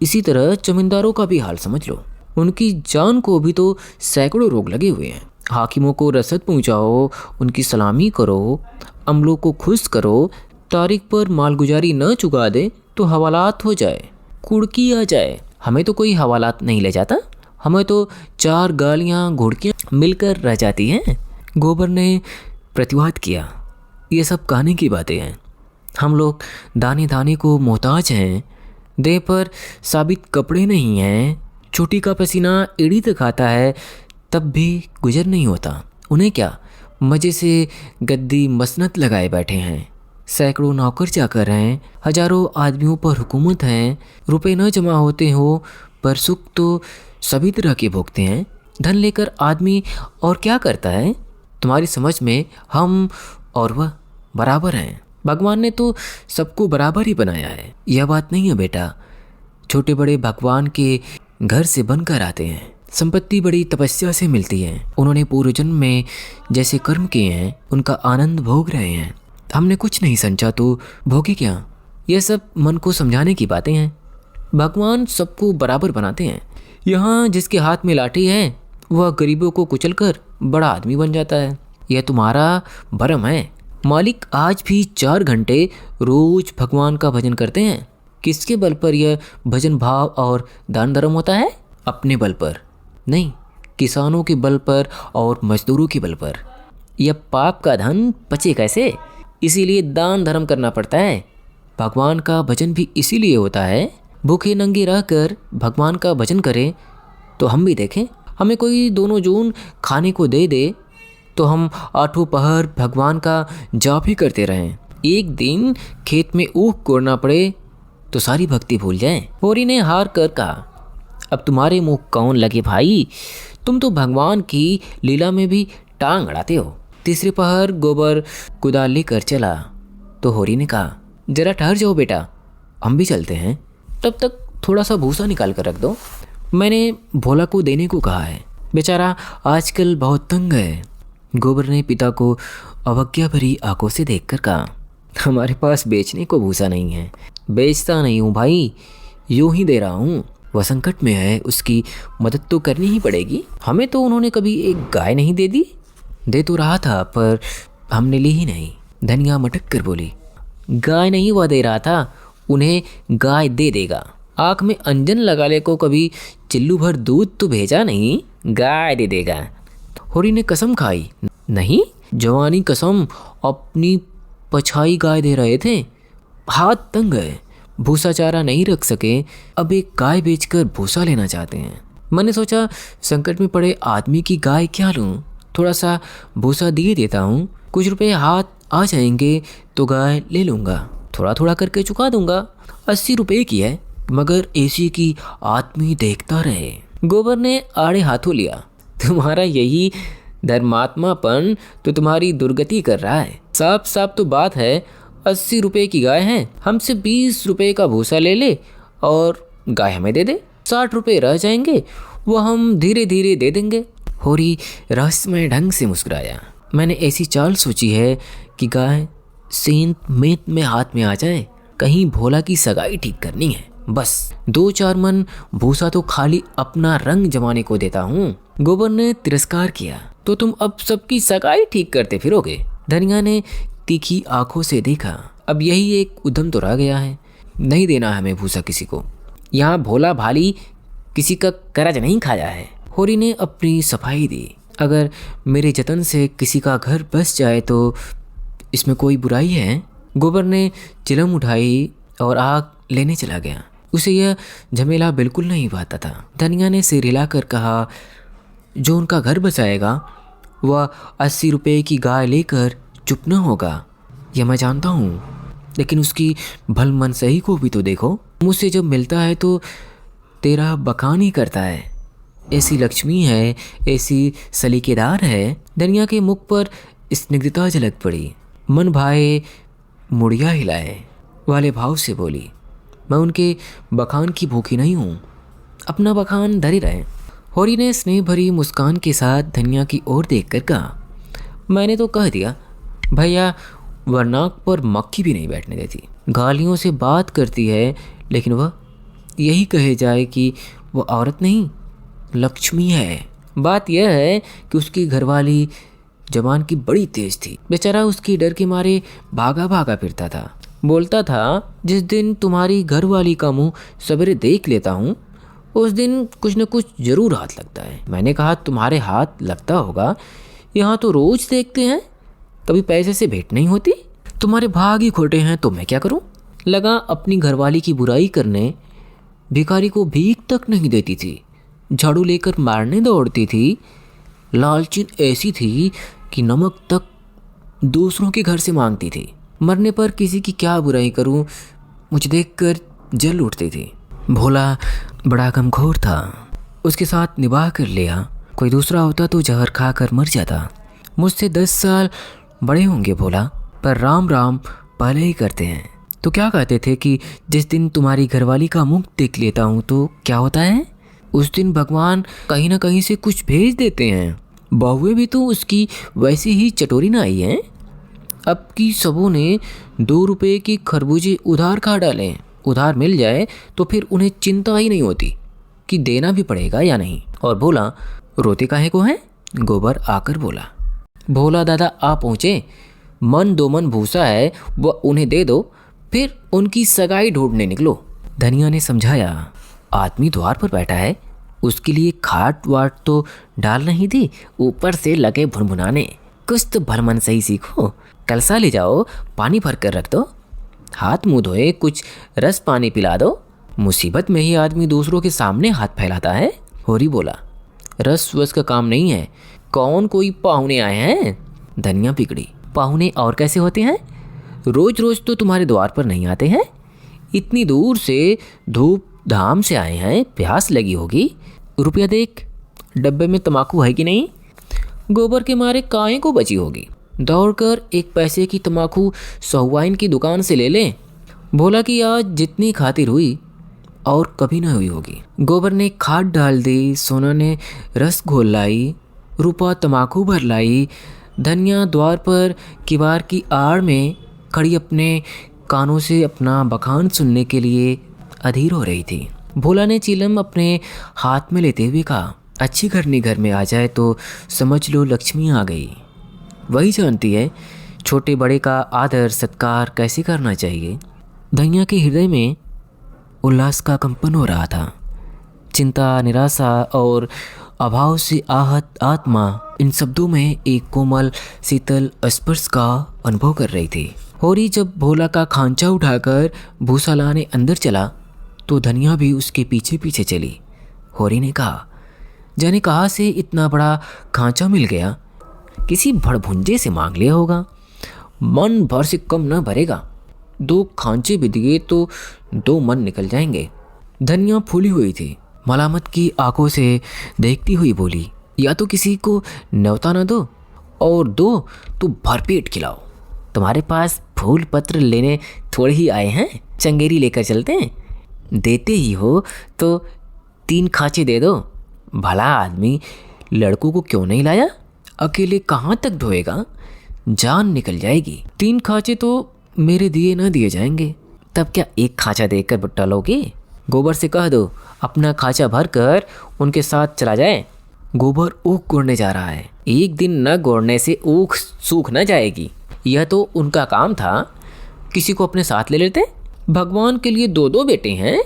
इसी तरह जमींदारों का भी हाल समझ लो, उनकी जान को भी तो सैकड़ों रोग लगे हुए हैं। हाकिमों को रसद पहुंचाओ, उनकी सलामी करो, अमलों को खुश करो, तारीख पर मालगुजारी न चुका दे तो हवालात हो जाए, कुड़की आ जाए। हमें तो कोई हवालात नहीं ले जाता, हमें तो 4 गालियाँ घुड़कियाँ मिलकर रह जाती हैं। गोबर ने प्रतिवाद किया, ये सब कहने की बातें हैं। हम लोग दाने दाने को मोहताज हैं, देह पर साबित कपड़े नहीं हैं, छोटी का पसीना एड़ी तक आता है तब भी गुजर नहीं होता। उन्हें क्या, मज़े से गद्दी मसनत लगाए बैठे हैं। सैकड़ों नौकर चाकर हैं, हजारों आदमियों पर हुकूमत हैं। रुपए न जमा होते हो पर सुख तो सभी तरह के भोगते हैं। धन लेकर आदमी और क्या करता है? तुम्हारी समझ में हम और वह बराबर हैं। भगवान ने तो सबको बराबर ही बनाया है। यह बात नहीं है बेटा, छोटे बड़े भगवान के घर से बनकर आते हैं। संपत्ति बड़ी तपस्या से मिलती है। उन्होंने पूर्व जन्म में जैसे कर्म किए हैं उनका आनंद भोग रहे हैं। हमने कुछ नहीं संचा तो भोगे क्या? यह सब मन को समझाने की बातें हैं। भगवान सबको बराबर बनाते हैं। यहाँ जिसके हाथ में लाठी है वह गरीबों को कुचलकर बड़ा आदमी बन जाता है। यह तुम्हारा भरम है। मालिक आज भी 4 घंटे रोज भगवान का भजन करते हैं। किसके बल पर यह भजन भाव और दान धर्म होता है? अपने बल पर नहीं, किसानों के बल पर और मजदूरों के बल पर। यह पाप का धन पचे कैसे? इसीलिए दान धर्म करना पड़ता है। भगवान का भजन भी इसीलिए होता है। भूखे नंगे रहकर भगवान का भजन करें तो हम भी देखें। हमें कोई दोनों जून खाने को दे दे तो हम 8 पहर भगवान का जाप ही करते रहें। एक दिन खेत में ऊख कोड़ना पड़े तो सारी भक्ति भूल जाएं। होरी ने हार कर कहा, अब तुम्हारे मुंह कौन लगे भाई? तुम तो भगवान की लीला में भी टांग अड़ाते हो। तीसरे पहर गोबर कुदाल लेकर चला तो होरी ने कहा, जरा ठहर जाओ बेटा, हम भी चलते हैं। तब तक थोड़ा सा भूसा निकाल कर रख दो, मैंने भोला को देने को कहा है। बेचारा आजकल बहुत तंग है। गोबर ने पिता को अवज्ञा भरी आंखों से देखकर कहा, हमारे पास बेचने को भूसा नहीं है। बेचता नहीं हूँ भाई, यूं ही दे रहा हूँ। वह संकट में है, उसकी मदद तो करनी ही पड़ेगी। हमें तो उन्होंने कभी एक गाय नहीं दे दी। दे तो रहा था पर हमने ली ही नहीं। धनिया मटक कर बोली, गाय नहीं वह दे रहा था, उन्हें गाय दे देगा। आँख में अंजन लगाले को कभी चिल्लू भर दूध तो भेजा नहीं, गाय दे देगा। होरी ने कसम खाई, नहीं जवानी कसम, अपनी पछाई गाय दे रहे थे। हाथ तंग है, भूसा चारा नहीं रख सके, अब एक गाय बेचकर भूसा लेना चाहते हैं। मैंने सोचा संकट में पड़े आदमी की गाय क्या लूँ, थोड़ा सा भूसा दिए देता हूँ, कुछ रुपए हाथ आ जाएंगे तो गाय ले लूँगा, थोड़ा थोड़ा करके चुका दूंगा। 80 रुपये की है, मगर ऐसी की आदमी देखता रहे। गोबर ने आड़े हाथों लिया, तुम्हारा यही धर्मात्मापन तो तुम्हारी दुर्गति कर रहा है। साफ साफ तो बात है, 80 रुपये की गाय है, हमसे 20 रुपये का भूसा ले ले और गाय हमें दे दे। 60 रुपये रह जाएंगे, वो हम धीरे धीरे दे देंगे। होरी रहस्यमय ढंग से मुस्कुराया, मैंने ऐसी चाल सोची है कि गाय सेंत मेत में हाथ में आ जाए। कहीं भोला की सगाई ठीक करनी है, बस 2-4 मन भूसा तो खाली अपना रंग जमाने को देता हूँ। गोबर ने तिरस्कार किया, तो तुम अब सबकी सगाई ठीक करते फिरोगे? धनिया ने तीखी आंखों से देखा, अब यही एक उद्यम तो रह गया है, नहीं देना हमें भूसा किसी को। यहाँ भोला भाली किसी का कर्ज नहीं खाया है। होरी ने अपनी सफाई दी। अगर मेरे जतन से किसी का घर बस जाए तो इसमें कोई बुराई है? गोबर ने चिलम उठाई और आग लेने चला गया। उसे यह झमेला बिल्कुल नहीं भाता था। धनिया ने सिर हिलाकर कहा, जो उनका घर बसाएगा वह 80 रुपये की गाय लेकर चुप न होगा, यह मैं जानता हूँ, लेकिन उसकी भल मनसही को भी तो देखो। मुझसे जब मिलता है तो तेरा बखान ही करता है। ऐसी लक्ष्मी है, ऐसी सलीकेदार है। धनिया के मुख पर स्निग्धता झलक पड़ी। मन भाए मुड़िया हिलाए वाले भाव से बोली, मैं उनके बखान की भूखी नहीं हूँ, अपना बखान धरे रहे। होरी ने स्नेह भरी मुस्कान के साथ धनिया की ओर देखकर कहा, मैंने तो कह दिया भैया, वरनाक पर मक्खी भी नहीं बैठने देती। गालियों से बात करती है, लेकिन वह यही कहे जाए कि वह औरत नहीं लक्ष्मी है। बात यह है कि उसकी घरवाली जबान की बड़ी तेज थी। बेचारा उसकी डर के मारे भागा भागा फिरता था। बोलता था, जिस दिन तुम्हारी घरवाली का मुंह सवेरे देख लेता हूँ उस दिन कुछ न कुछ जरूर हाथ लगता है। मैंने कहा, तुम्हारे हाथ लगता होगा, यहाँ तो रोज देखते हैं, कभी पैसे से भेंट नहीं होती। तुम्हारे भाग ही खोटे हैं तो मैं क्या करूं? लगा अपनी घरवाली की बुराई करने। भिखारी को भीख तक नहीं देती थी, झाड़ू लेकर मारने दौड़ती थी। लालचीन ऐसी थी कि नमक तक दूसरों के घर से मांगती थी। मरने पर किसी की क्या बुराई करूं, मुझे देखकर जल उठती थी। भोला बड़ा गमखोर था, उसके साथ निभाह कर लिया। कोई दूसरा होता तो जहर खाकर मर जाता। मुझसे 10 साल बड़े होंगे भोला, पर राम राम पहले ही करते हैं। तो क्या कहते थे कि जिस दिन तुम्हारी घरवाली का मुंह देख लेता हूँ तो क्या होता है? उस दिन भगवान कहीं ना कहीं से कुछ भेज देते हैं। बहुएं भी तो उसकी वैसी ही चटोरी ना आई हैं। अब की सबों ने 2 रुपये की खरबूजे उधार खा डाले। उधार मिल जाए तो फिर उन्हें चिंता ही नहीं होती कि देना भी पड़ेगा या नहीं। और बोला, रोते काहे को है? गोबर आकर बोला, भोला दादा आ पहुँचे, मन 2 मन भूसा है वह उन्हें दे दो, फिर उनकी सगाई ढूंढने निकलो। धनिया ने समझाया, आदमी द्वार पर बैठा है, उसके लिए खाट वाट तो डाल नहीं दी, ऊपर से लगे भुनभुनाने। कुछ तो भलमन सही सीखो। कलसा ले जाओ, पानी भर कर रख दो, हाथ मुंह धोए, कुछ रस पानी पिला दो। मुसीबत में ही आदमी दूसरों के सामने हाथ फैलाता है। होरी बोला, रस वस का काम नहीं है, कौन कोई पाहुने आए हैं? धनिया बिगड़ी, पाहुने और कैसे होते हैं? रोज रोज तो तुम्हारे द्वार पर नहीं आते हैं। इतनी दूर से धूप धाम से आए हैं, प्यास लगी होगी। रुपया देख, डब्बे में तम्बाकू है कि नहीं? गोबर के मारे काहे को बची होगी। दौड़कर 1 पैसे की तम्बाकू सहुआइन की दुकान से ले लें। भोला की आज जितनी खातिर हुई और कभी न हुई होगी। गोबर ने खाद डाल दी, सोना ने रस घोल लाई, रूपा तम्बाकू भर लाई। धनिया द्वार पर किवाड़ की आड़ में खड़ी अपने कानों से अपना बखान सुनने के लिए अधीर हो रही थी। भोला ने चिलम अपने हाथ में लेते हुए कहा, अच्छी घरनी घर में आ जाए तो समझ लो लक्ष्मी आ गई। वही जानती है छोटे बड़े का आदर सत्कार कैसे करना चाहिए। धनिया के हृदय में उल्लास का कंपन हो रहा था। चिंता, निराशा और अभाव से आहत आत्मा इन शब्दों में एक कोमल शीतल स्पर्श का अनुभव कर रही थी। होरी जब भोला का खांचा उठाकर भूसा लाने अंदर चला तो धनिया भी उसके पीछे पीछे चली। होरी ने कहा, जाने कहाँ से इतना बड़ा खांचा मिल गया, किसी भड़भुंजे से मांग लिया होगा। मन भर से कम न भरेगा, 2 खांचे भी दिए तो 2 मन निकल जाएंगे। धनिया फूली हुई थी, मलामत की आंखों से देखती हुई बोली, या तो किसी को न्योता न दो और दो तो भरपेट खिलाओ। तुम्हारे पास फूल पत्र लेने थोड़े ही आए हैं, चंगेरी लेकर चलते हैं। देते ही हो तो 3 खांचे दे दो। भला आदमी लड़कों को क्यों नहीं लाया? अकेले कहाँ तक ढोएगा, जान निकल जाएगी। 3 खांचे तो मेरे दिए न दिए जाएंगे, तब क्या 1 खांचा देकर बुट्टा लोगे? गोबर से कह दो अपना खांचा भर कर उनके साथ चला जाए। गोबर ऊख गोड़ने जा रहा है, एक दिन न गोड़ने से ऊख सूख न जाएगी। यह तो उनका काम था, किसी को अपने साथ ले लेते। भगवान के लिए 2-2 बेटे हैं,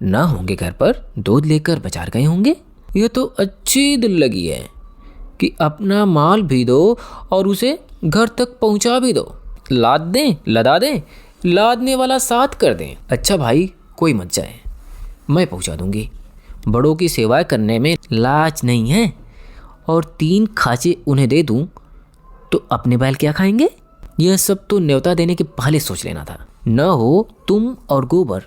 ना होंगे घर पर, दूध लेकर बाजार गए होंगे। यह तो अच्छी दिल लगी है कि अपना माल भी दो और उसे घर तक पहुंचा भी दो। लाद दें, लदा दें, लादने वाला साथ कर दें। अच्छा भाई, कोई मत जाए, मैं पहुंचा दूंगी। बड़ों की सेवा करने में लाज नहीं है। और 3 खांचे उन्हें दे दूं तो अपने बैल क्या खाएंगे? यह सब तो न्योता देने के पहले सोच लेना था। न हो तुम और गोबर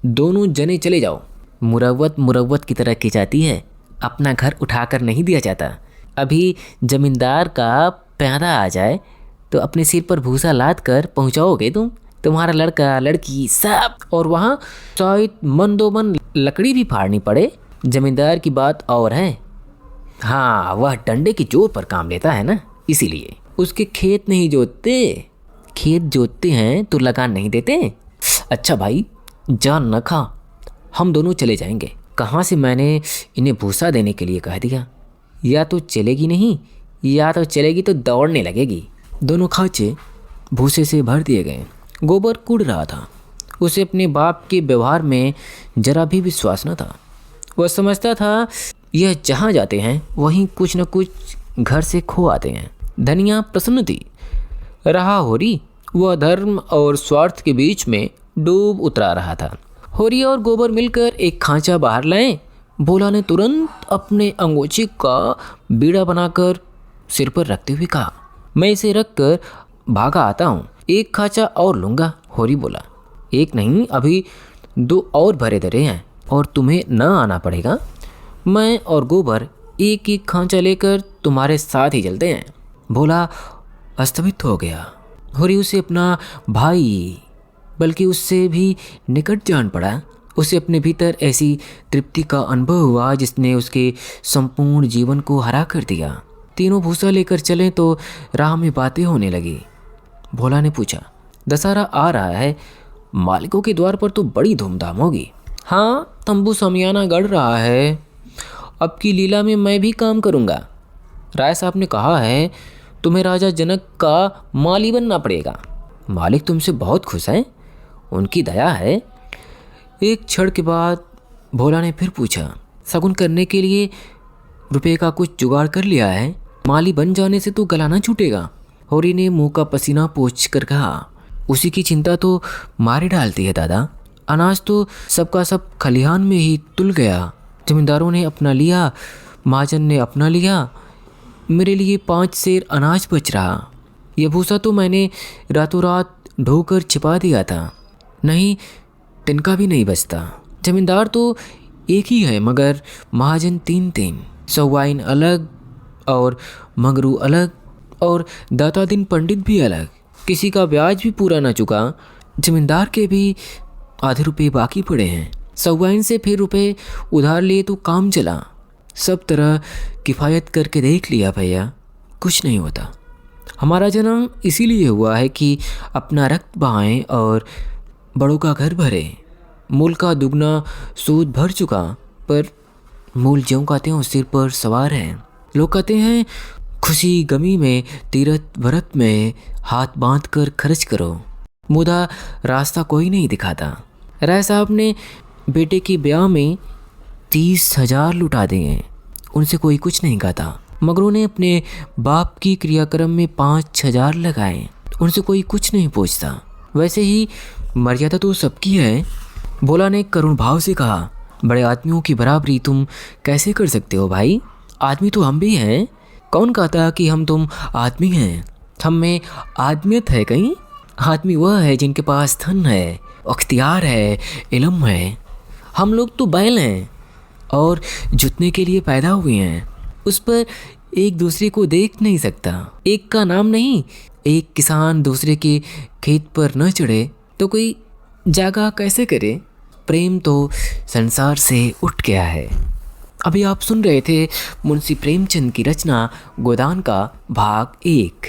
दोनों जने चले जाओ। मुरव्वत की तरह की जाती है, अपना घर उठाकर नहीं दिया जाता। अभी जमींदार का प्यादा आ जाए तो अपने सिर पर भूसा लाद कर पहुंचाओगे तुम, तुम्हारा लड़का लड़की सब। और वहाँ शायद मन लकड़ी भी फाड़नी पड़े। जमींदार की बात और है। हाँ, वह डंडे की जोर पर काम लेता है ना, इसीलिए उसके खेत नहीं जोतते। खेत जोतते हैं तो लगान नहीं देते। अच्छा भाई, जान न खा, हम दोनों चले जाएंगे। कहाँ से मैंने इन्हें भूसा देने के लिए कह दिया। या तो चलेगी नहीं, या तो चलेगी तो दौड़ने लगेगी। दोनों खांचे भूसे से भर दिए गए। गोबर कूड़ रहा था। उसे अपने बाप के व्यवहार में जरा भी विश्वास न था। वह समझता था यह जहाँ जाते हैं वहीं कुछ न कुछ घर से खो आते हैं। धनिया प्रसन्न थी। रहा होरी, वह धर्म और स्वार्थ के बीच में डूब उतरा रहा था। होरी और गोबर मिलकर एक खांचा बाहर लाए। भोला ने तुरंत अपने अंगोछी का बीड़ा बनाकर सिर पर रखते हुए कहा, मैं इसे रखकर भागा आता हूँ, एक खांचा और लूँगा। होरी बोला, एक नहीं, अभी 2 और भरे धरे हैं और तुम्हें न आना पड़ेगा। मैं और गोबर एक एक खांचा लेकर तुम्हारे साथ ही चलते हैं। भोला अस्तमित हो गया। होरी उसे अपना भाई, बल्कि उससे भी निकट जान पड़ा। उसे अपने भीतर ऐसी तृप्ति का अनुभव हुआ जिसने उसके संपूर्ण जीवन को हरा कर दिया। तीनों भूसा लेकर चलें तो राह में बातें होने लगी। भोला ने पूछा, दशहरा आ रहा है, मालिकों के द्वार पर तो बड़ी धूमधाम होगी। हाँ, तंबू समियाना गढ़ रहा है। अब की लीला में मैं भी काम करूँगा। राय साहब ने कहा है तुम्हें राजा जनक का माली बनना पड़ेगा। मालिक तुमसे बहुत खुश हैं, उनकी दया है। एक क्षण के बाद भोला ने फिर पूछा, शगुन करने के लिए रुपये का कुछ जुगाड़ कर लिया है? माली बन जाने से तो गला ना छूटेगा। होरी ने मुंह का पसीना पोंछ कर कहा, उसी की चिंता तो मारे डालती है दादा। अनाज तो सबका सब खलिहान में ही तुल गया। जमींदारों ने अपना लिया, महाजन ने अपना लिया। मेरे लिए 5 सेर अनाज बच रहा। यह भूसा तो मैंने रातों रात ढोकर छिपा दिया था, नहीं तिनका भी नहीं बचता। जमींदार तो एक ही है, मगर महाजन 3-3, सौवाइन अलग और मंगरू अलग और दाता दिन पंडित भी अलग। किसी का ब्याज भी पूरा न चुका। जमींदार के भी आधे रुपये बाकी पड़े हैं। सौवाइन से फिर रुपये उधार लिए तो काम चला। सब तरह किफ़ायत करके देख लिया भैया, कुछ नहीं होता। हमारा जन्म इसीलिए हुआ है कि अपना रक्त बहाएं और बड़ों का घर भरे। मूल का दुगना सूद भर चुका, पर मूल ज्यों कहते हैं सिर पर सवार है। लोग कहते हैं खुशी गमी में, तीरथ व्रत में हाथ बांध कर खर्च करो, मुदा रास्ता कोई नहीं दिखाता। राय साहब ने बेटे की ब्याह में 30,000 लुटा दिए हैं, उनसे कोई कुछ नहीं कहता। मगरों ने अपने बाप की क्रियाक्रम में 5,000 लगाए, उनसे कोई कुछ नहीं पूछता। वैसे ही मर्यादा तो सबकी है। भोला ने करुण भाव से कहा, बड़े आदमियों की बराबरी तुम कैसे कर सकते हो भाई? आदमी तो हम भी हैं। कौन कहता कि हम तुम आदमी हैं? हम में आदमियत है कहीं? आदमी वह है जिनके पास धन है, अख्तियार है, इल्म है। हम लोग तो बैल हैं और जुतने के लिए पैदा हुए हैं। उस पर एक दूसरे को देख नहीं सकता। एक का नाम नहीं, एक किसान दूसरे के खेत पर न चढ़े तो कोई जागा कैसे करे? प्रेम तो संसार से उठ गया है। अभी आप सुन रहे थे मुंशी प्रेमचंद की रचना गोदान का भाग 1।